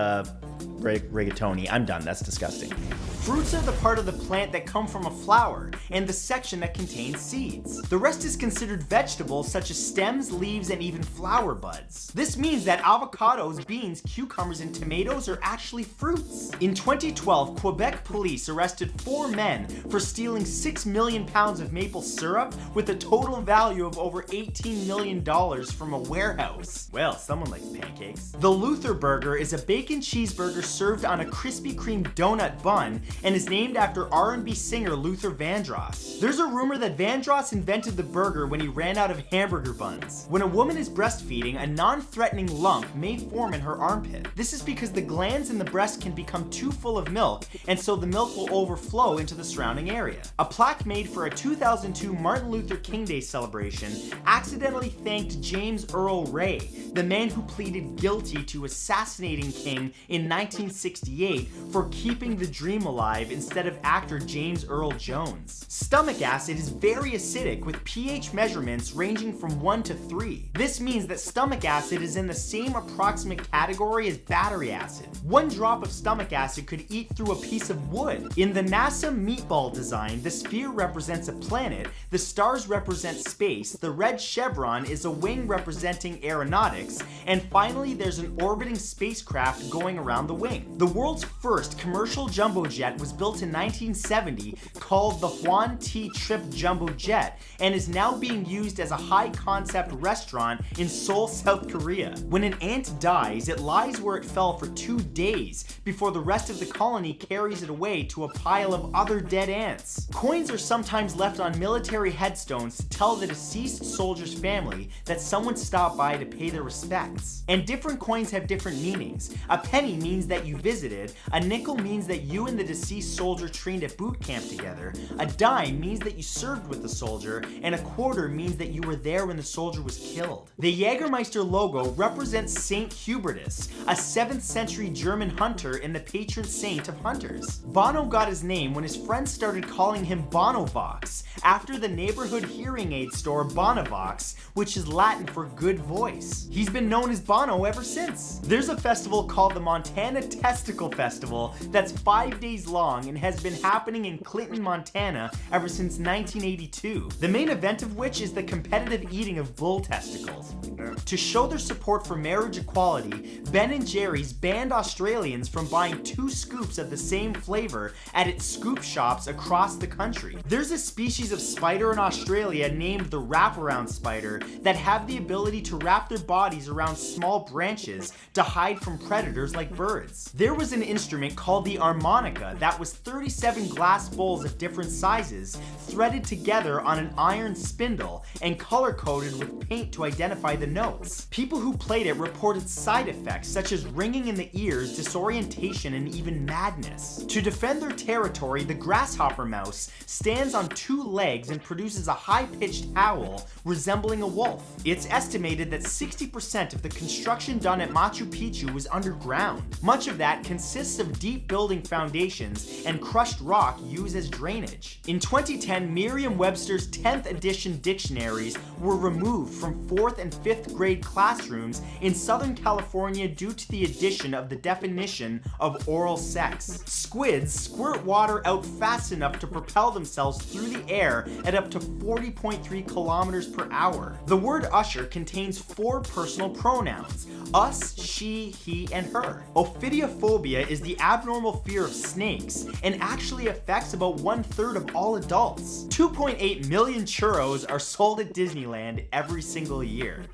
Speaker 1: rigatoni. I'm done, that's disgusting. Fruits are the part of the plant that come from a flower, and the section that contains seeds. The rest is considered vegetables such as stems, leaves, and even flower buds. This means that avocados, beans, cucumbers, and tomatoes are actually fruits. In 2012, Quebec police arrested 4 men for stealing 6 million pounds of maple syrup with a total value of over $18 million from a warehouse. Well, someone likes pancakes. The Luther Burger is a bacon cheeseburger served on a Krispy Kreme donut bun and is named after R&B singer Luther Vandross. There's a rumor that Vandross invented the burger when he ran out of hamburger buns. When a woman is breastfeeding, a non-threatening lump may form in her armpit. This is because the glands in the breast can become too full of milk, and so the milk will overflow into the surrounding area. A plaque made for a 2002 Martin Luther King Day celebration accidentally thanked James Earl Ray, the man who pleaded guilty to assassinating King in 1968 for keeping the dream alive instead of actor James Earl Jones. Stomach acid is very acidic, with pH measurements ranging from 1 to 3. This means that stomach acid is in the same approximate category as battery acid. 1 drop of stomach acid could eat through a piece of wood. In the NASA meatball design, the sphere represents a planet, the stars represent space, the red chevron is a wing representing aeronautics, helix, and finally there's an orbiting spacecraft going around the wing. The world's first commercial jumbo jet was built in 1970 called the Huan T Trip Jumbo Jet and is now being used as a high-concept restaurant in Seoul, South Korea. When an ant dies, it lies where it fell for 2 days before the rest of the colony carries it away to a pile of other dead ants. Coins are sometimes left on military headstones to tell the deceased soldier's family that someone stopped by to pay their respects. And different coins have different meanings. A penny means that you visited, a nickel means that you and the deceased soldier trained at boot camp together, a dime means that you served with the soldier, and a quarter means that you were there when the soldier was killed. The Jägermeister logo represents Saint Hubertus, a 7th century German hunter and the patron saint of hunters. Bono got his name when his friends started calling him Bonovox, after the neighborhood hearing aid store Bonovox, which is Latin for good voice. He's been known as Bono ever since. There's a festival called the Montana Testicle Festival that's 5 days long and has been happening in Clinton, Montana ever since 1982. The main event of which is the competitive eating of bull testicles. To show their support for marriage equality, Ben & Jerry's banned Australians from buying 2 scoops of the same flavor at its scoop shops across the country. There's a species of spider in Australia named the wraparound spider that have the ability to wrap their bodies around small branches to hide from predators like birds. There was an instrument called the harmonica that was 37 glass bowls of different sizes threaded together on an iron spindle and color-coded with paint to identify the notes. People who played it reported side effects such as ringing in the ears, disorientation, and even madness. To defend their territory, the grasshopper mouse stands on 2 legs and produces a high-pitched howl resembling a wolf. It's estimated that 60% of the construction done at Machu Picchu was underground. Much of that consists of deep building foundations and crushed rock used as drainage. In 2010, Merriam-Webster's 10th edition dictionaries were removed from 4th and 5th grade classrooms in Southern California due to the addition of the definition of oral sex. Squids squirt water out fast enough to propel themselves through the air at up to 40.3 kilometers per hour. The word usher contains 4 personal pronouns: us, she, he, and her. Ophidiophobia is the abnormal fear of snakes and actually affects about 1/3 of all adults. 2.8 million churros are sold at Disneyland every single year.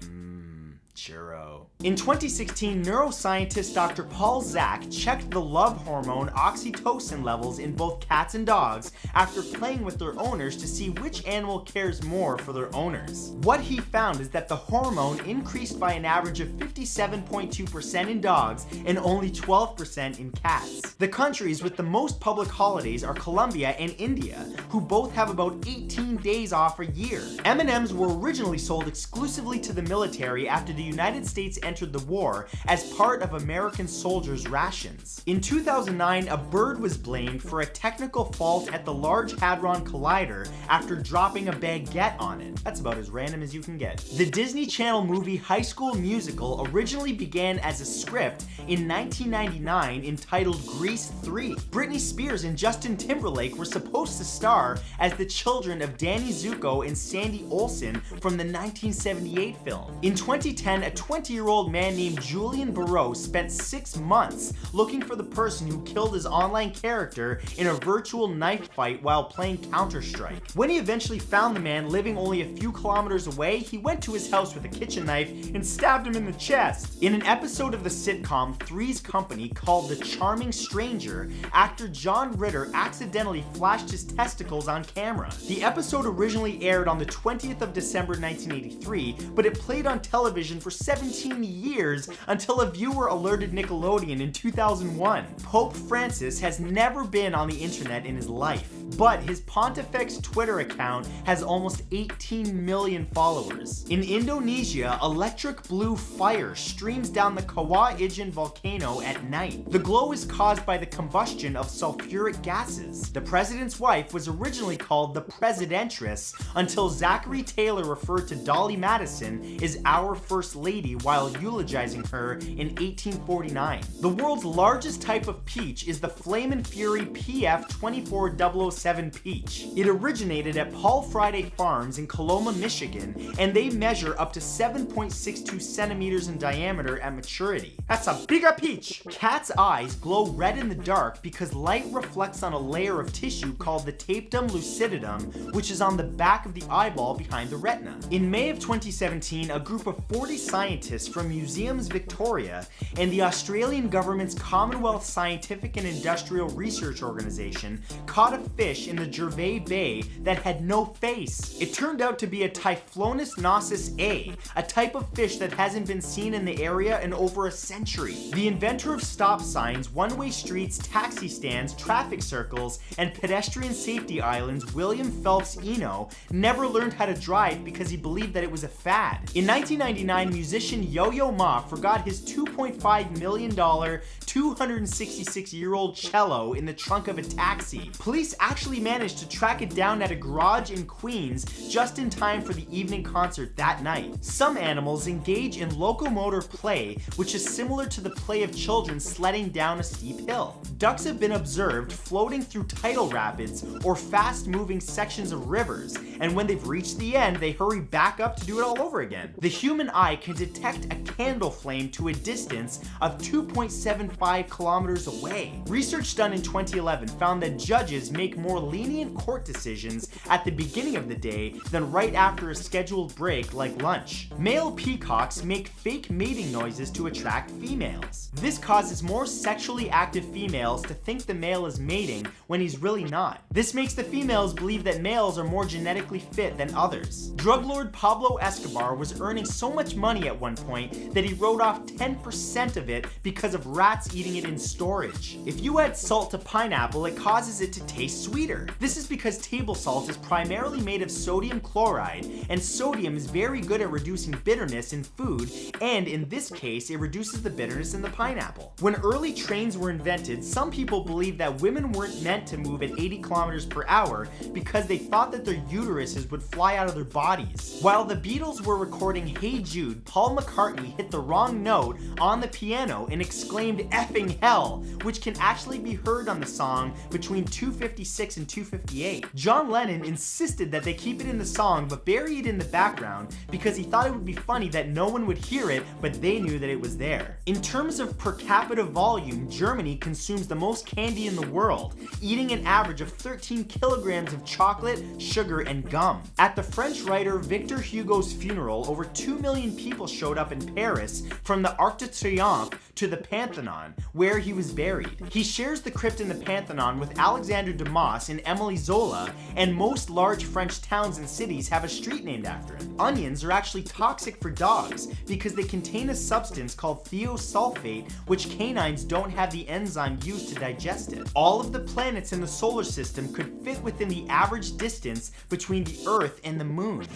Speaker 1: Churro. In 2016, neuroscientist Dr. Paul Zak checked the love hormone oxytocin levels in both cats and dogs after playing with their owners to see which animal cares more for their owners. What he found is that the hormone increased by an average of 57.2% in dogs and only 12% in cats. The countries with the most public holidays are Colombia and India, who both have about 18 days off a year. M&Ms were originally sold exclusively to the military after the United States entered the war as part of American soldiers' rations. In 2009, a bird was blamed for a technical fault at the Large Hadron Collider after dropping a baguette on it. That's about as random as you can get. The Disney Channel movie High School Musical originally began as a script in 1999 entitled Grease 3. Britney Spears and Justin Timberlake were supposed to star as the children of Danny Zuko and Sandy Olsen from the 1978 film. In 2010, a 20-year-old man named Julian Barreau spent 6 months looking for the person who killed his online character in a virtual knife fight while playing Counter-Strike. When he eventually found the man living only a few kilometers away, he went to his house with a kitchen knife and stabbed him in the chest. In an episode of the sitcom Three's Company called The Charming Stranger, actor John Ritter accidentally flashed his testicles on camera. The episode originally aired on the 20th of December 1983, but it played on television for 17 years until a viewer alerted Nickelodeon in 2001. Pope Francis has never been on the internet in his life, but his Pontifex Twitter account has almost 18 million followers. In Indonesia, electric blue fire streams down the Kawah Ijen volcano at night. The glow is caused by the combustion of sulfuric gases. The president's wife was originally called the Presidentress until Zachary Taylor referred to Dolly Madison as our First Lady while eulogizing her in 1849. The world's largest type of peach is the Flame and Fury PF 24006 007 peach. It originated at Paul Friday Farms in Coloma, Michigan, and they measure up to 7.62 centimeters in diameter at maturity. That's a bigger peach! Cats' eyes glow red in the dark because light reflects on a layer of tissue called the tapetum lucidum, which is on the back of the eyeball behind the retina. In May of 2017, a group of 40 scientists from Museums Victoria and the Australian government's Commonwealth Scientific and Industrial Research Organization caught a fish in the Gervais Bay that had no face. It turned out to be a Typhlonus gnossus A, a type of fish that hasn't been seen in the area in over a century. The inventor of stop signs, one-way streets, taxi stands, traffic circles, and pedestrian safety islands, William Phelps Eno, never learned how to drive because he believed that it was a fad. In 1999, musician Yo-Yo Ma forgot his $2.5 million 266-year-old cello in the trunk of a taxi. Police actually managed to track it down at a garage in Queens just in time for the evening concert that night. Some animals engage in locomotor play, which is similar to the play of children sledding down a steep hill. Ducks have been observed floating through tidal rapids or fast-moving sections of rivers, and when they've reached the end, they hurry back up to do it all over again. The human eye can detect a candle flame to a distance of 2.75 kilometers away. Research done in 2011 found that judges make more lenient court decisions at the beginning of the day than right after a scheduled break like lunch. Male peacocks make fake mating noises to attract females. This causes more sexually active females to think the male is mating when he's really not. This makes the females believe that males are more genetically fit than others. Drug lord Pablo Escobar was earning so much money at one point that he wrote off 10% of it because of rats eating it in storage. If you add salt to pineapple, it causes it to taste sweeter. This is because table salt is primarily made of sodium chloride, and sodium is very good at reducing bitterness in food, and in this case, it reduces the bitterness in the pineapple. When early trains were invented, some people believed that women weren't meant to move at 80 kilometers per hour because they thought that their uteruses would fly out of their bodies. While the Beatles were recording Hey Jude, Paul McCartney hit the wrong note on the piano and exclaimed "effing hell," which can actually be heard on the song between 2:56 and 2:58. John Lennon insisted that they keep it in the song but bury it in the background because he thought it would be funny that no one would hear it, but they knew that it was there. In terms of per capita volume, Germany consumes the most candy in the world, eating an average of 13 kilograms of chocolate, sugar, and gum. At the French writer Victor Hugo's funeral, over 2 million people showed up in Paris from the Arc de Triomphe to the Pantheon, where he was buried. He shares the crypt in the Pantheon with Alexandre Dumas and Émile Zola, and most large French towns and cities have a street named after him. Onions are actually toxic for dogs because they contain a substance called thiosulfate, which canines don't have the enzyme used to digest it. All of the planets in the solar system could fit within the average distance between the Earth and the Moon.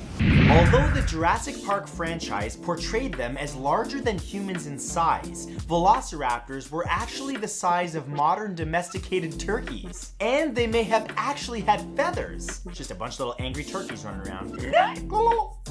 Speaker 1: Although the Jurassic Park franchise portrayed them as larger than humans in size, velociraptors were actually the size of modern domesticated turkeys. And they may have actually had feathers. Just a bunch of little angry turkeys running around.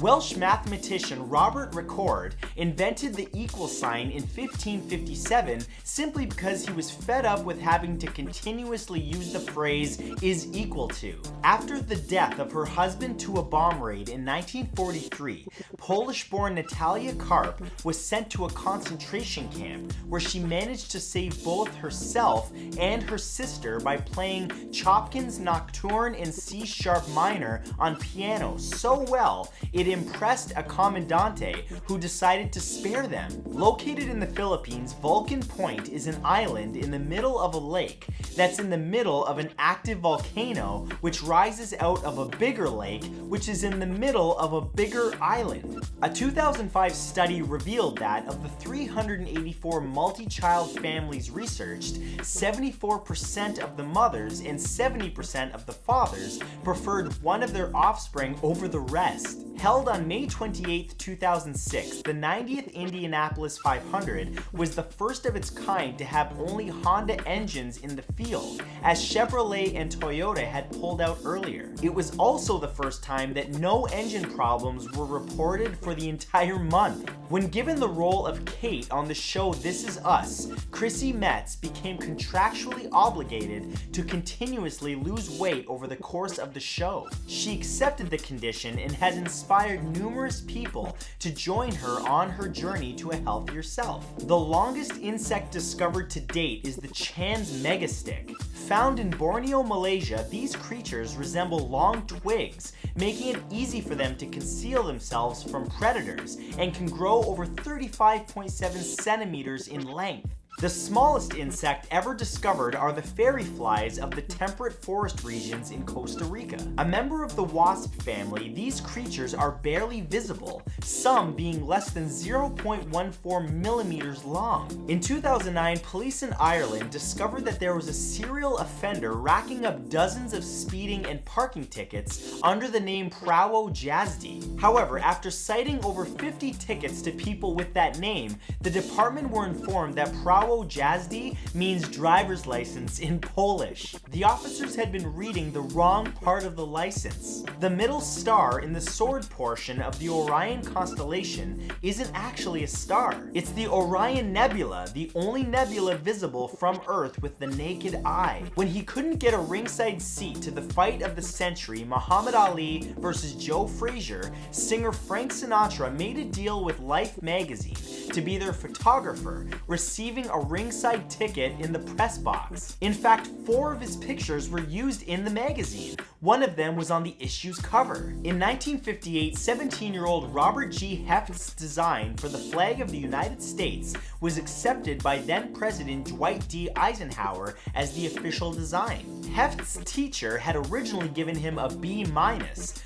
Speaker 1: Welsh mathematician Robert Recorde invented the equal sign in 1557 simply because he was fed up with having to continuously use the phrase "is equal to." After the death of her husband to a bomb raid in 1943, Polish-born Natalia Karp was sent to a concentration camp where she managed to save both herself and her sister by playing Chopin's Nocturne in C sharp minor on piano so well it impressed a commandante who decided to spare them. Located in the Philippines, Vulcan Point is an island in the middle of a lake that's in the middle of an active volcano which rises out of a bigger lake which is in the middle of a bigger island. A 2005 study revealed that of the 384 multi-child families researched, 74% of the mothers and 70% of the fathers preferred one of their offspring over the rest. Held on May 28, 2006, the 90th Indianapolis 500 was the first of its kind to have only Honda engines in the field, as Chevrolet and Toyota had pulled out earlier. It was also the first time that no engine problems were reported for the entire month. When given the role of Kate on the show This Is Us, Chrissy Metz became contractually obligated to continuously lose weight over the course of the show. She accepted the condition and has inspired numerous people to join her on her journey to a healthier self. The longest insect discovered to date is the Chan's megastick. Found in Borneo, Malaysia, these creatures resemble long twigs, making it easy for them to conceal themselves from predators, and can grow over 35.7 centimeters in length. The smallest insect ever discovered are the fairy flies of the temperate forest regions in Costa Rica. A member of the wasp family, these creatures are barely visible, some being less than 0.14 millimeters long. In 2009, police in Ireland discovered that there was a serial offender racking up dozens of speeding and parking tickets under the name Prawo Jazdy. However, after citing over 50 tickets to people with that name, the department were informed that Prawo Jazdy means driver's license in Polish. The officers had been reading the wrong part of the license. The middle star in the sword portion of the Orion constellation isn't actually a star. It's the Orion Nebula, the only nebula visible from Earth with the naked eye. When he couldn't get a ringside seat to the fight of the century, Muhammad Ali versus Joe Frazier, singer Frank Sinatra made a deal with Life magazine to be their photographer, receiving a ringside ticket in the press box. In fact, 4 of his pictures were used in the magazine. One of them was on the issue's cover. In 1958, 17-year-old Robert G. Heft's design for the flag of the United States was accepted by then-President Dwight D. Eisenhower as the official design. Heft's teacher had originally given him a B-,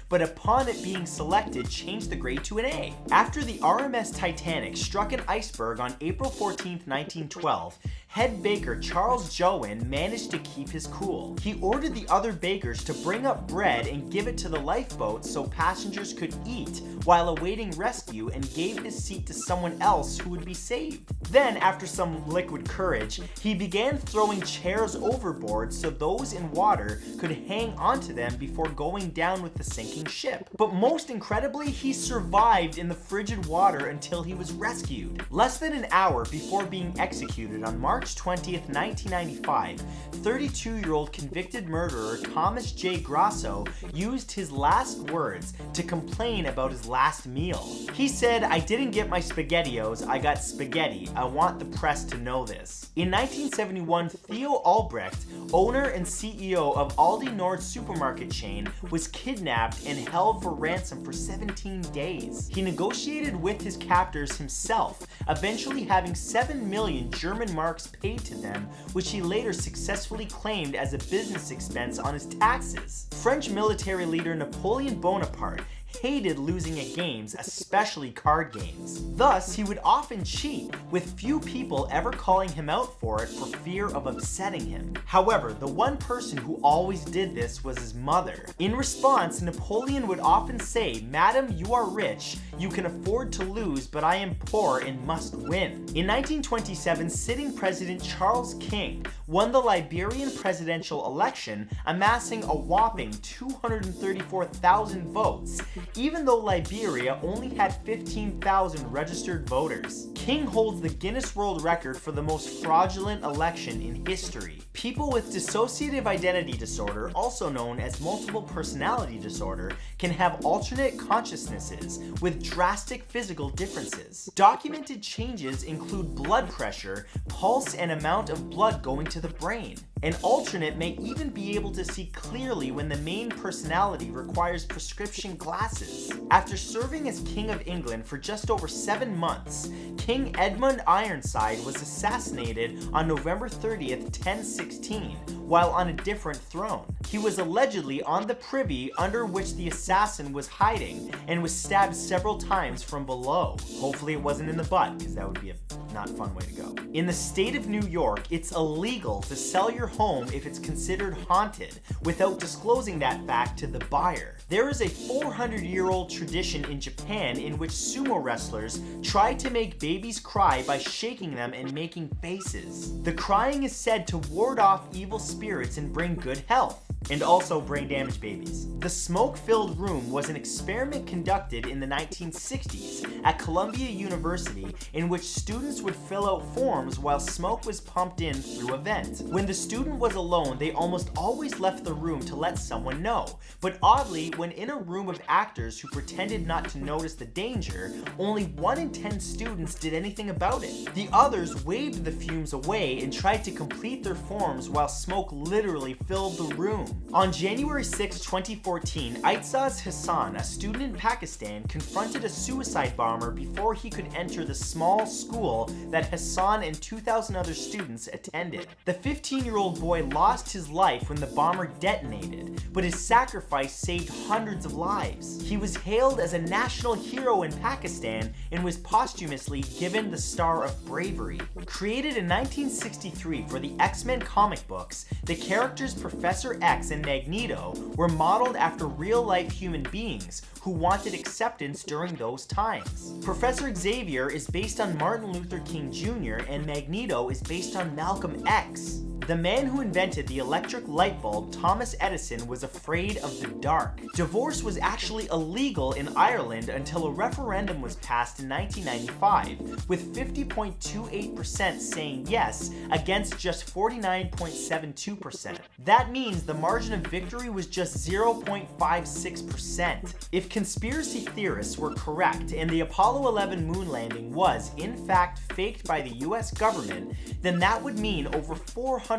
Speaker 1: but upon it being selected, changed the grade to an A. After the RMS Titanic struck an iceberg on April 14, 1912, head baker Charles Jowen managed to keep his cool. He ordered the other bakers to bring up bread and give it to the lifeboat so passengers could eat while awaiting rescue, and gave his seat to someone else who would be saved. Then, after some liquid courage, he began throwing chairs overboard so those in water could hang onto them before going down with the sinking ship. But most incredibly, he survived in the frigid water until he was rescued. Less than an hour before being executed on March 20th, 1995, 32-year-old convicted murderer Thomas J. Grasso used his last words to complain about his last meal. He said, "I didn't get my SpaghettiOs, I got spaghetti. I want the press to know this." In 1971, Theo Albrecht, owner and CEO of Aldi Nord supermarket chain, was kidnapped and held for ransom for 17 days. He negotiated with his captors himself, eventually having 7 million German marks paid to them, which he later successfully claimed as a business expense on his taxes. French military leader Napoleon Bonaparte hated losing at games, especially card games. Thus, he would often cheat, with few people ever calling him out for it for fear of upsetting him. However, the one person who always did this was his mother. In response, Napoleon would often say, "Madam, you are rich, you can afford to lose, but I am poor and must win." In 1927, sitting President Charles King won the Liberian presidential election, amassing a whopping 234,000 votes, even though Liberia only had 15,000 registered voters. King holds the Guinness World Record for the most fraudulent election in history. People with dissociative identity disorder, also known as multiple personality disorder, can have alternate consciousnesses with drastic physical differences. Documented changes include blood pressure, pulse, and amount of blood going to the brain. An alternate may even be able to see clearly when the main personality requires prescription glasses. After serving as King of England for just over 7 months, King Edmund Ironside was assassinated on November 30th, 1016, while on a different throne. He was allegedly on the privy under which the assassin was hiding and was stabbed several times from below. Hopefully it wasn't in the butt, because that would be a not fun way to go. In the state of New York, it's illegal to sell your home if it's considered haunted without disclosing that fact to the buyer. There is a 400-year-old tradition in Japan in which sumo wrestlers try to make babies cry by shaking them and making faces. The crying is said to ward off evil spirits and bring good health, and also brain damaged babies. The smoke-filled room was an experiment conducted in the 1960s at Columbia University in which students would fill out forms while smoke was pumped in through a vent. When the student was alone, they almost always left the room to let someone know. But oddly, when in a room of actors who pretended not to notice the danger, only 1 in 10 students did anything about it. The others waved the fumes away and tried to complete their forms while smoke literally filled the room. On January 6, 2014, Aitzaz Hassan, a student in Pakistan, confronted a suicide bomber before he could enter the small school that Hassan and 2,000 other students attended. The 15-year-old boy lost his life when the bomber detonated, but his sacrifice saved hundreds of lives. He was hailed as a national hero in Pakistan and was posthumously given the Star of Bravery. Created in 1963 for the X-Men comic books, the characters Professor X and Magneto were modeled after real-life human beings who wanted acceptance during those times. Professor Xavier is based on Martin Luther King Jr. and Magneto is based on Malcolm X. The man who invented the electric light bulb, Thomas Edison, was afraid of the dark. Divorce was actually illegal in Ireland until a referendum was passed in 1995, with 50.28% saying yes against just 49.72%. That means the margin of victory was just 0.56%. If conspiracy theorists were correct and the Apollo 11 moon landing was, in fact, faked by the US government, then that would mean over 400,000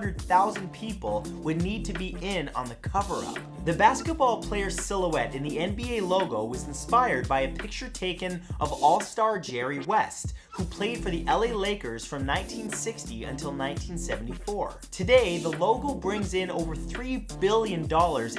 Speaker 1: people would need to be in on the cover-up. The basketball player's silhouette in the NBA logo was inspired by a picture taken of All-Star Jerry West, who played for the LA Lakers from 1960 until 1974. Today, the logo brings in over $3 billion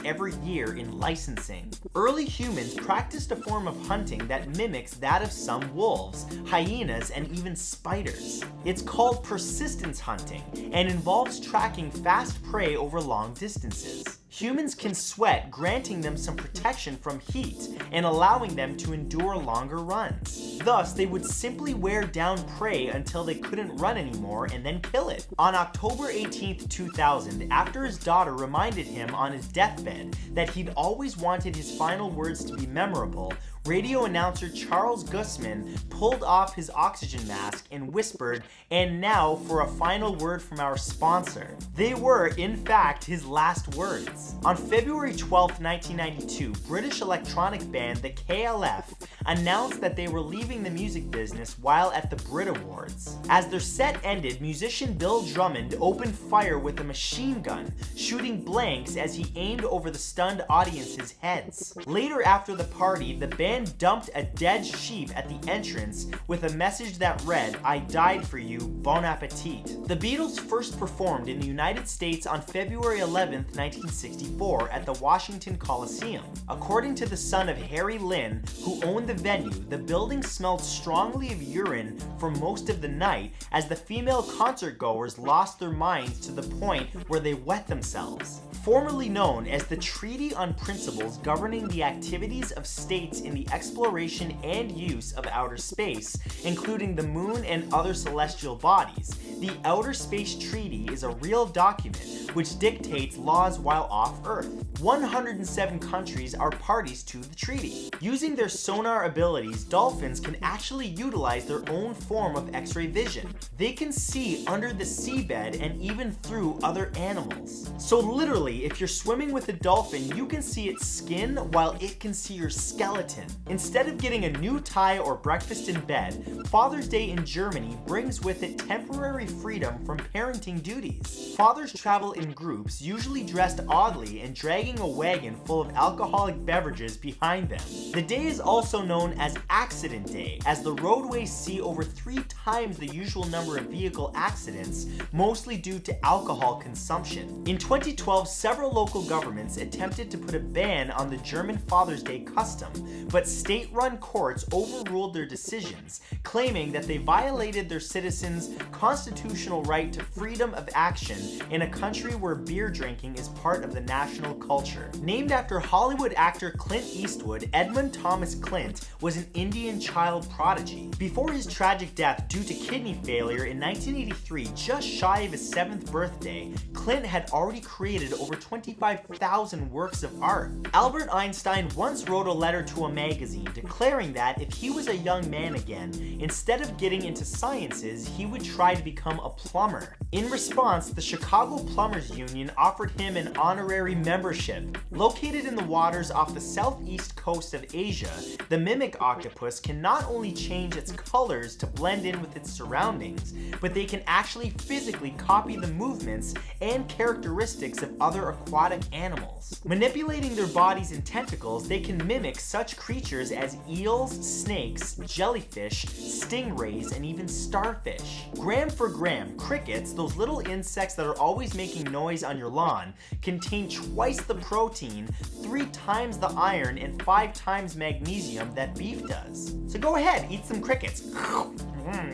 Speaker 1: every year in licensing. Early humans practiced a form of hunting that mimics that of some wolves, hyenas, and even spiders. It's called persistence hunting and involves tracking fast prey over long distances. Humans can sweat, granting them some protection from heat and allowing them to endure longer runs. Thus, they would simply wear down prey until they couldn't run anymore and then kill it. On October 18, 2000, after his daughter reminded him on his deathbed that he'd always wanted his final words to be memorable, radio announcer Charles Guzman pulled off his oxygen mask and whispered, "And now for a final word from our sponsor." They were, in fact, his last words. On February 12, 1992, British electronic band the KLF announced that they were leaving the music business while at the Brit Awards. As their set ended, musician Bill Drummond opened fire with a machine gun, shooting blanks as he aimed over the stunned audience's heads. Later after the party, the band dumped a dead sheep at the entrance with a message that read, "I died for you, bon appetit." The Beatles first performed in the United States on February 11, 1964 at the Washington Coliseum. According to the son of Harry Lynn, who owned the venue, the building smelled strongly of urine for most of the night as the female concertgoers lost their minds to the point where they wet themselves. Formerly known as the Treaty on Principles Governing the Activities of States in the Exploration and Use of Outer Space, including the Moon and other celestial bodies, the Outer Space Treaty is a real document which dictates laws while off Earth. 107 countries are parties to the treaty. Using their sonar abilities, dolphins can actually utilize their own form of X-ray vision. They can see under the seabed and even through other animals. So literally, if you're swimming with a dolphin, you can see its skin while it can see your skeleton. Instead of getting a new tie or breakfast in bed, Father's Day in Germany brings with it temporary freedom from parenting duties. Fathers travel in groups, usually dressed oddly and dragging a wagon full of alcoholic beverages behind them. The day is also known as Accident Day, as the roadways see over 3 times the usual number of vehicle accidents, mostly due to alcohol consumption. In 2012, several local governments attempted to put a ban on the German Father's Day custom, but state-run courts overruled their decisions, claiming that they violated their citizens' constitutional right to freedom of action in a country where beer drinking is part of the national culture. Named after Hollywood actor Clint Eastwood, Edmund Thomas Clint was an Indian child prodigy. Before his tragic death due to kidney failure in 1983, just shy of his 7th birthday, Clint had already created over 25,000 works of art. Albert Einstein once wrote a letter to a magazine declaring that if he was a young man again, instead of getting into sciences, he would try to become a plumber. In response, the Chicago Plumbers Union offered him an honorary membership. Located in the waters off the southeast coast of Asia, the mimic octopus can not only change its colors to blend in with its surroundings, but they can actually physically copy the movements and characteristics of other aquatic animals. Manipulating their bodies and tentacles, they can mimic such creatures as eels, snakes, jellyfish, stingrays, and even starfish. Gram for gram, crickets, those little insects that are always making noise on your lawn, contain twice the protein, 3 times the iron, and 5 times magnesium that beef does. So go ahead, eat some crickets.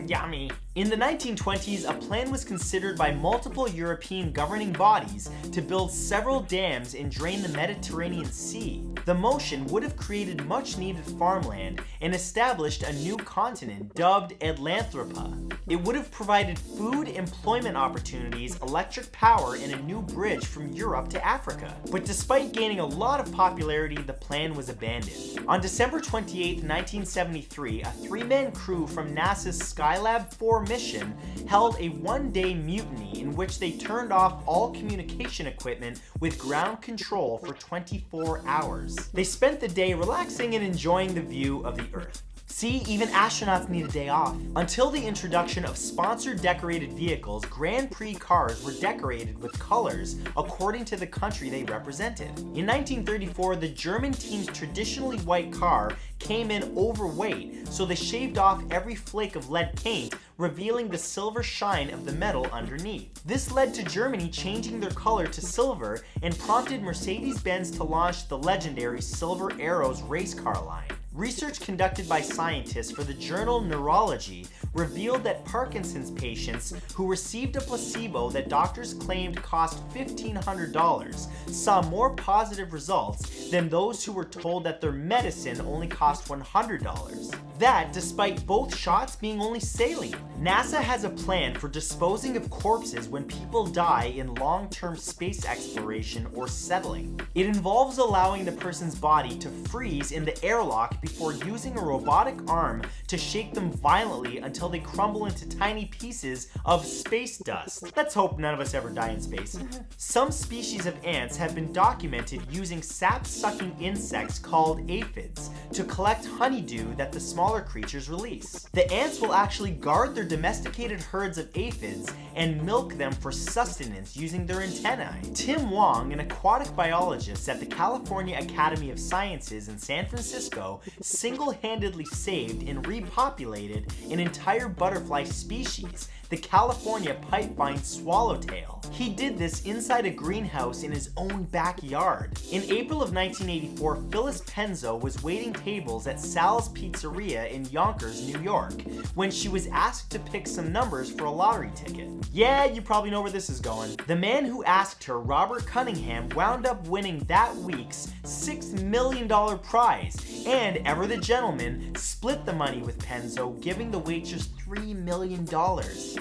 Speaker 1: Yummy. In the 1920s, a plan was considered by multiple European governing bodies to build several dams and drain the Mediterranean Sea. The motion would have created much needed farmland and established a new continent dubbed Atlanthropa. It would have provided food, employment opportunities, electric power, and a new bridge from Europe to Africa. But despite gaining a lot of popularity, the plan was abandoned. On December 28, 1973, a 3-man crew from NASA's Skylab 4 mission held a 1-day mutiny in which they turned off all communication equipment with ground control for 24 hours. They spent the day relaxing and enjoying the view of the Earth. See, even astronauts need a day off. Until the introduction of sponsored decorated vehicles, Grand Prix cars were decorated with colors according to the country they represented. In 1934, the German team's traditionally white car came in overweight, so they shaved off every flake of lead paint, revealing the silver shine of the metal underneath. This led to Germany changing their color to silver and prompted Mercedes-Benz to launch the legendary Silver Arrows race car line. Research conducted by scientists for the journal Neurology revealed that Parkinson's patients who received a placebo that doctors claimed cost $1,500 saw more positive results than those who were told that their medicine only cost $100. That despite both shots being only saline. NASA has a plan for disposing of corpses when people die in long-term space exploration or settling. It involves allowing the person's body to freeze in the airlock before using a robotic arm to shake them violently until they crumble into tiny pieces of space dust. Let's hope none of us ever die in space. Some species of ants have been documented using sap-sucking insects called aphids to collect honeydew that the smaller creatures release. The ants will actually guard their domesticated herds of aphids and milk them for sustenance using their antennae. Tim Wong, an aquatic biologist at the California Academy of Sciences in San Francisco, single-handedly saved and repopulated an entire butterfly species, the California pipevine swallowtail. He did this inside a greenhouse in his own backyard. In April of 1984, Phyllis Penzo was waiting tables at Sal's Pizzeria in Yonkers, New York, when she was asked to pick some numbers for a lottery ticket. Yeah, you probably know where this is going. The man who asked her, Robert Cunningham, wound up winning that week's $6 million prize, and ever the gentleman split the money with Penzo, giving the waitress $3 million.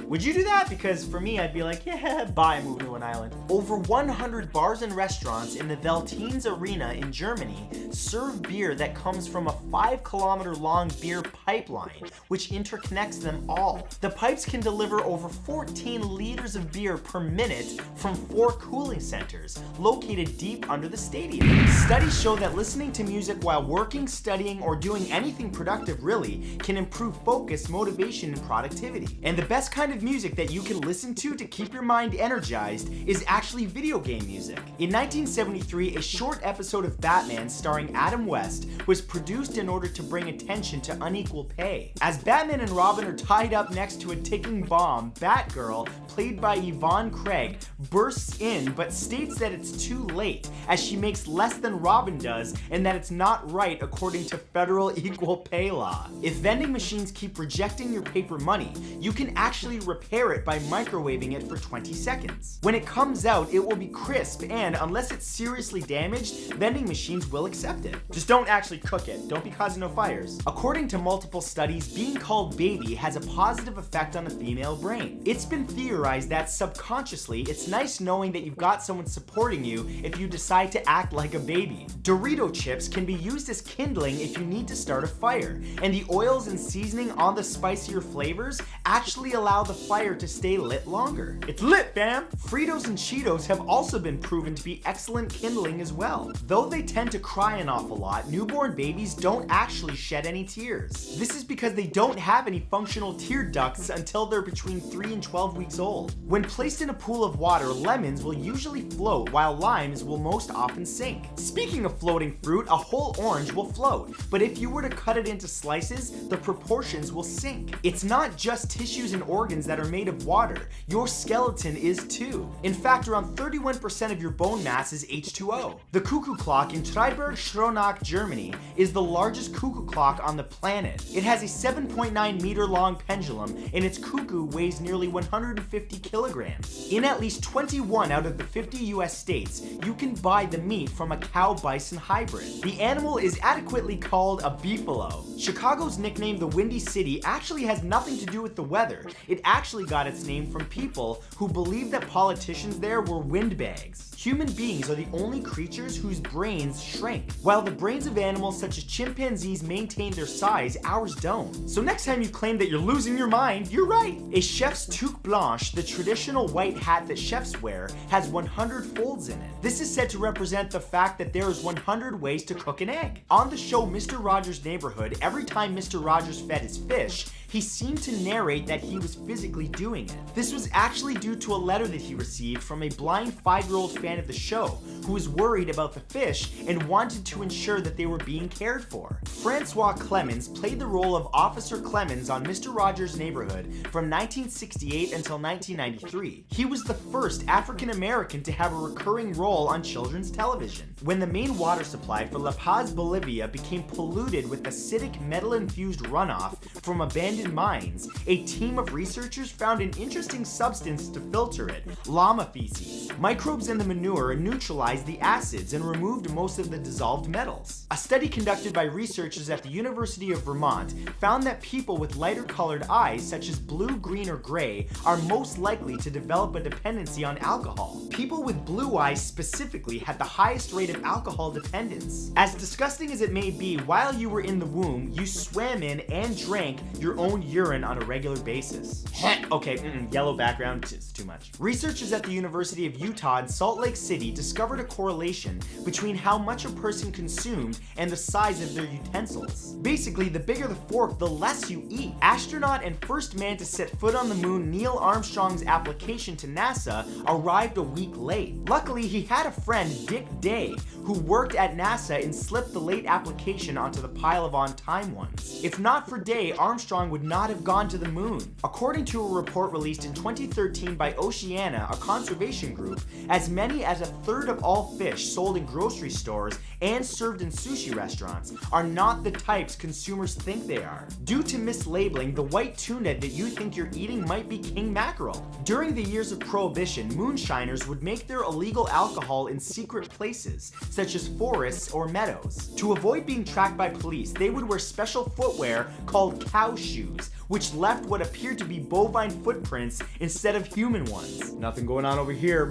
Speaker 1: Would you do that? Because for me, I'd be like, yeah, bye, move to an island. Over 100 bars and restaurants in the Veltins Arena in Germany serve beer that comes from a 5-kilometer long beer pipeline, which interconnects them all. The pipes can deliver over 14 liters of beer per minute from 4 cooling centers located deep under the stadium. Studies show that listening to music while working, studying, or doing anything productive really can improve focus, motivation, and productivity. And the best kind of music that you can listen to keep your mind energized is actually video game music. In 1973, a short episode of Batman starring Adam West was produced in order to bring attention to unequal pay. As Batman and Robin are tied up next to a ticking bomb, Batgirl, played by Yvonne Craig, bursts in but states that it's too late as she makes less than Robin does and that it's not right according to federal equal pay law. If vending machines keep rejecting your paper money, you can actually repair it by microwaving it for 20 seconds. When it comes out, it will be crisp and, unless it's seriously damaged, vending machines will accept it. Just don't actually cook it. Don't be causing no fires. According to multiple studies, being called baby has a positive effect on the female brain. It's been theorized that subconsciously, it's nice knowing that you've got someone supporting you if you decide to act like a baby. Dorito chips can be used as kindling if you need to start a fire, and the oils and seasoning on the spicier flavors actually allow the fire to stay lit longer. It's lit, fam! Fritos and Cheetos have also been proven to be excellent kindling as well. Though they tend to cry an awful lot, newborn babies don't actually shed any tears. This is because they don't have any functional tear ducts until they're between 3 and 12 weeks old. When placed in a pool of water, lemons will usually float while limes will most often sink. Speaking of floating fruit, a whole orange will float, but if you were to cut it into slices, the proportions will sink. It's not just tissues and organs that are made of water, your skeleton is too. In fact, around 31% of your bone mass is H2O. The cuckoo clock in Triberg-Schronach, Germany is the largest cuckoo clock on the planet. It has a 7.9 meter long pendulum and its cuckoo weighs nearly 150 kilograms. In at least 21 out of the 50 US states, you can buy the meat from a cow-bison hybrid. The animal is adequately called a beefalo. Chicago's nickname the Windy City actually has nothing to do with the weather. It actually got its name from people who believed that politicians there were windbags. Human beings are the only creatures whose brains shrink. While the brains of animals such as chimpanzees maintain their size, ours don't. So next time you claim that you're losing your mind, you're right. A chef's toque blanche, the traditional white hat that chefs wear, has 100 folds in it. This is said to represent the fact that there is 100 ways to cook an egg. On the show Mr. Rogers' Neighborhood, every time Mr. Rogers fed his fish, he seemed to narrate that he was physically doing it. This was actually due to a letter that he received from a blind 5-year-old fan of the show who was worried about the fish and wanted to ensure that they were being cared for. Francois Clemens played the role of Officer Clemens on Mr. Rogers' Neighborhood from 1968 until 1993. He was the first African American to have a recurring role on children's television. When the main water supply for La Paz, Bolivia became polluted with acidic metal-infused runoff from abandoned mines, a team of researchers found an interesting substance to filter it: llama feces. Microbes in the manure neutralized the acids and removed most of the dissolved metals. A study conducted by researchers at the University of Vermont found that people with lighter colored eyes, such as blue, green, or gray, are most likely to develop a dependency on alcohol. People with blue eyes specifically had the highest rate of alcohol dependence. As disgusting as it may be, while you were in the womb, you swam in and drank your own urine on a regular basis. Okay, yellow background, it's too much. Researchers at the University of Utah in Salt Lake City discovered a correlation between how much a person consumed and the size of their utensils. Basically, the bigger the fork, the less you eat. Astronaut and first man to set foot on the moon, Neil Armstrong's application to NASA arrived a week late. Luckily, he had a friend, Dick Day, who worked at NASA and slipped the late application onto the pile of on-time ones. If not for Day, Armstrong would not have gone to the moon. According to a report released in 2013 by Oceana, a conservation group, as many as a third of all fish sold in grocery stores and served in sushi restaurants are not the types consumers think they are. Due to mislabeling, the white tuna that you think you're eating might be king mackerel. During the years of Prohibition, moonshiners would make their illegal alcohol in secret places, such as forests or meadows. To avoid being tracked by police, they would wear special footwear called cow shoes, which left what appeared to be bovine footprints instead of human ones. Nothing going on over here.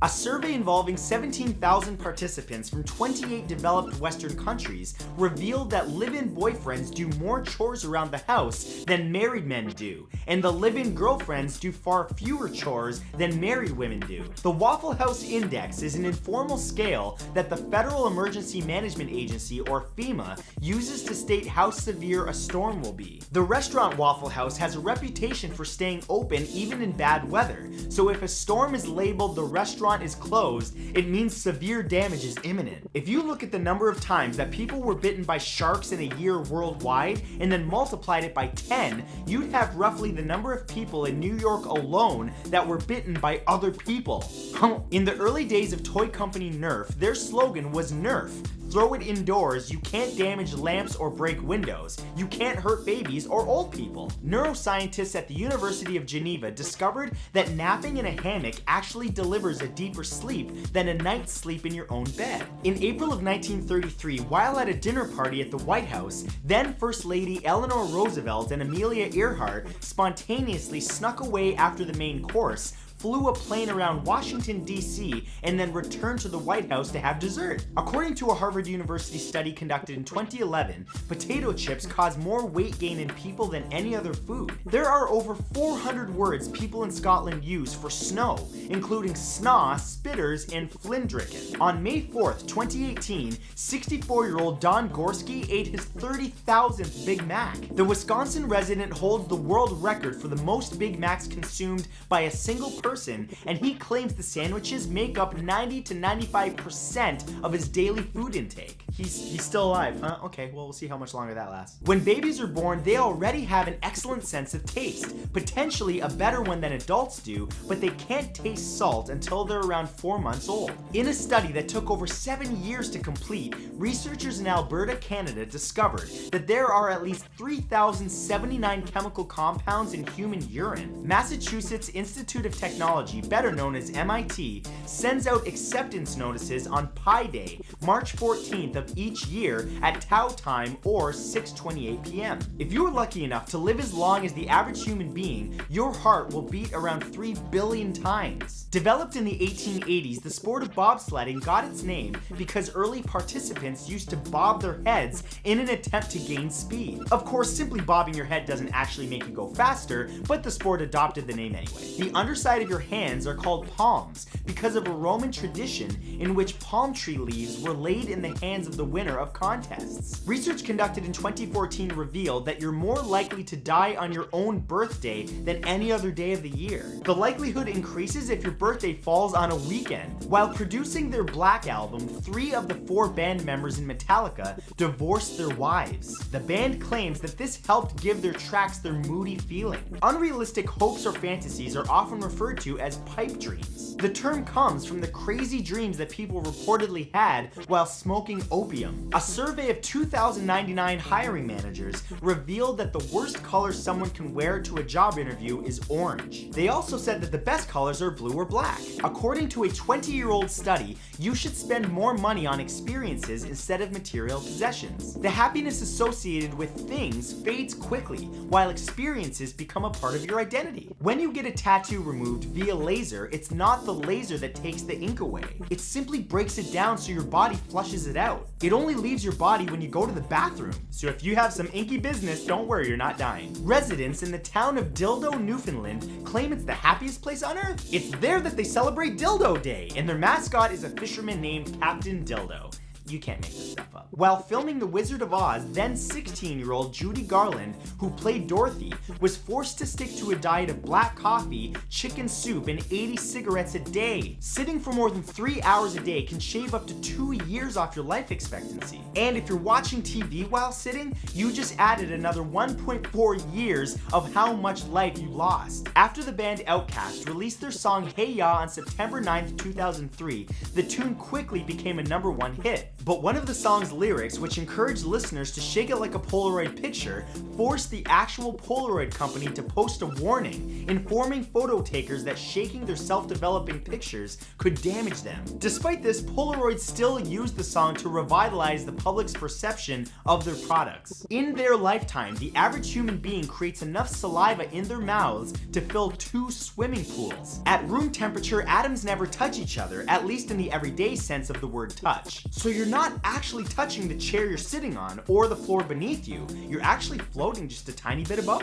Speaker 1: A survey involving 17,000 participants from 28 developed Western countries revealed that live-in boyfriends do more chores around the house than married men do, and the live-in girlfriends do far fewer chores than married women do. The Waffle House Index is an informal scale that the Federal Emergency Management Agency, or FEMA, uses to state how severe a storm will be. The restaurant Waffle House has a reputation for staying open even in bad weather, so if a storm is labeled the restaurant is closed, it means severe damage is imminent. If you look at the number of times that people were bitten by sharks in a year worldwide and then multiplied it by 10, you'd have roughly the number of people in New York alone that were bitten by other people. In the early days of toy company Nerf, their slogan was Nerf. Throw it indoors, you can't damage lamps or break windows. You can't hurt babies or old people. Neuroscientists at the University of Geneva discovered that napping in a hammock actually delivers a deeper sleep than a night's sleep in your own bed. In April of 1933, while at a dinner party at the White House, then First Lady Eleanor Roosevelt and Amelia Earhart spontaneously snuck away after the main course, flew a plane around Washington, D.C., and then returned to the White House to have dessert. According to a Harvard University study conducted in 2011, potato chips cause more weight gain in people than any other food. There are over 400 words people in Scotland use for snow, including snaw, spitters, and flindricken. On May 4th, 2018, 64-year-old Don Gorski ate his 30,000th Big Mac. The Wisconsin resident holds the world record for the most Big Macs consumed by a single person, and he claims the sandwiches make up 90 to 95% of his daily food intake. He's still alive. Okay, well, we'll see how much longer that lasts. When babies are born, they already have an excellent sense of taste, potentially a better one than adults do, but they can't taste salt until they're around 4 months old. In a study that took over 7 years to complete, researchers in Alberta, Canada discovered that there are at least 3,079 chemical compounds in human urine. Massachusetts Institute of Technology, better known as MIT, sends out acceptance notices on Pi Day, March 14th of each year at Tau time or 6:28 p.m. If you're lucky enough to live as long as the average human being, your heart will beat around 3 billion times. Developed in the 1880s, the sport of bobsledding got its name because early participants used to bob their heads in an attempt to gain speed. Of course, simply bobbing your head doesn't actually make you go faster, but the sport adopted the name anyway. The underside of your hands are called palms because of a Roman tradition in which palm tree leaves were laid in the hands of the winner of contests. Research conducted in 2014 revealed that you're more likely to die on your own birthday than any other day of the year. The likelihood increases if your birthday falls on a weekend. While producing their Black album, 3 of the 4 band members in Metallica divorced their wives. The band claims that this helped give their tracks their moody feeling. Unrealistic hopes or fantasies are often referred to as pipe dreams. The term comes from the crazy dreams that people reportedly had while smoking opium. A survey of 2,099 hiring managers revealed that the worst color someone can wear to a job interview is orange. They also said that the best colors are blue or black. According to a 20-year-old study, you should spend more money on experiences instead of material possessions. The happiness associated with things fades quickly, while experiences become a part of your identity. When you get a tattoo removed via laser, it's not the laser that takes the ink away. It simply breaks it down so your body flushes it out. It only leaves your body when you go to the bathroom. So if you have some inky business, don't worry, you're not dying. Residents in the town of Dildo, Newfoundland claim it's the happiest place on earth. It's there that they celebrate Dildo Day, and their mascot is a fisherman named Captain Dildo. You can't make this stuff up. While filming The Wizard of Oz, then 16-year-old Judy Garland, who played Dorothy, was forced to stick to a diet of black coffee, chicken soup, and 80 cigarettes a day. Sitting for more than 3 hours a day can shave up to 2 years off your life expectancy. And if you're watching TV while sitting, you just added another 1.4 years of how much life you lost. After the band Outkast released their song Hey Ya on September 9th, 2003, the tune quickly became a #1 hit. But one of the song's lyrics, which encouraged listeners to shake it like a Polaroid picture, forced the actual Polaroid company to post a warning, informing photo takers that shaking their self-developing pictures could damage them. Despite this, Polaroid still used the song to revitalize the public's perception of their products. In their lifetime, the average human being creates enough saliva in their mouths to fill 2 swimming pools. At room temperature, atoms never touch each other, at least in the everyday sense of the word touch. So you're not actually touching the chair you're sitting on or the floor beneath you. You're actually floating just a tiny bit above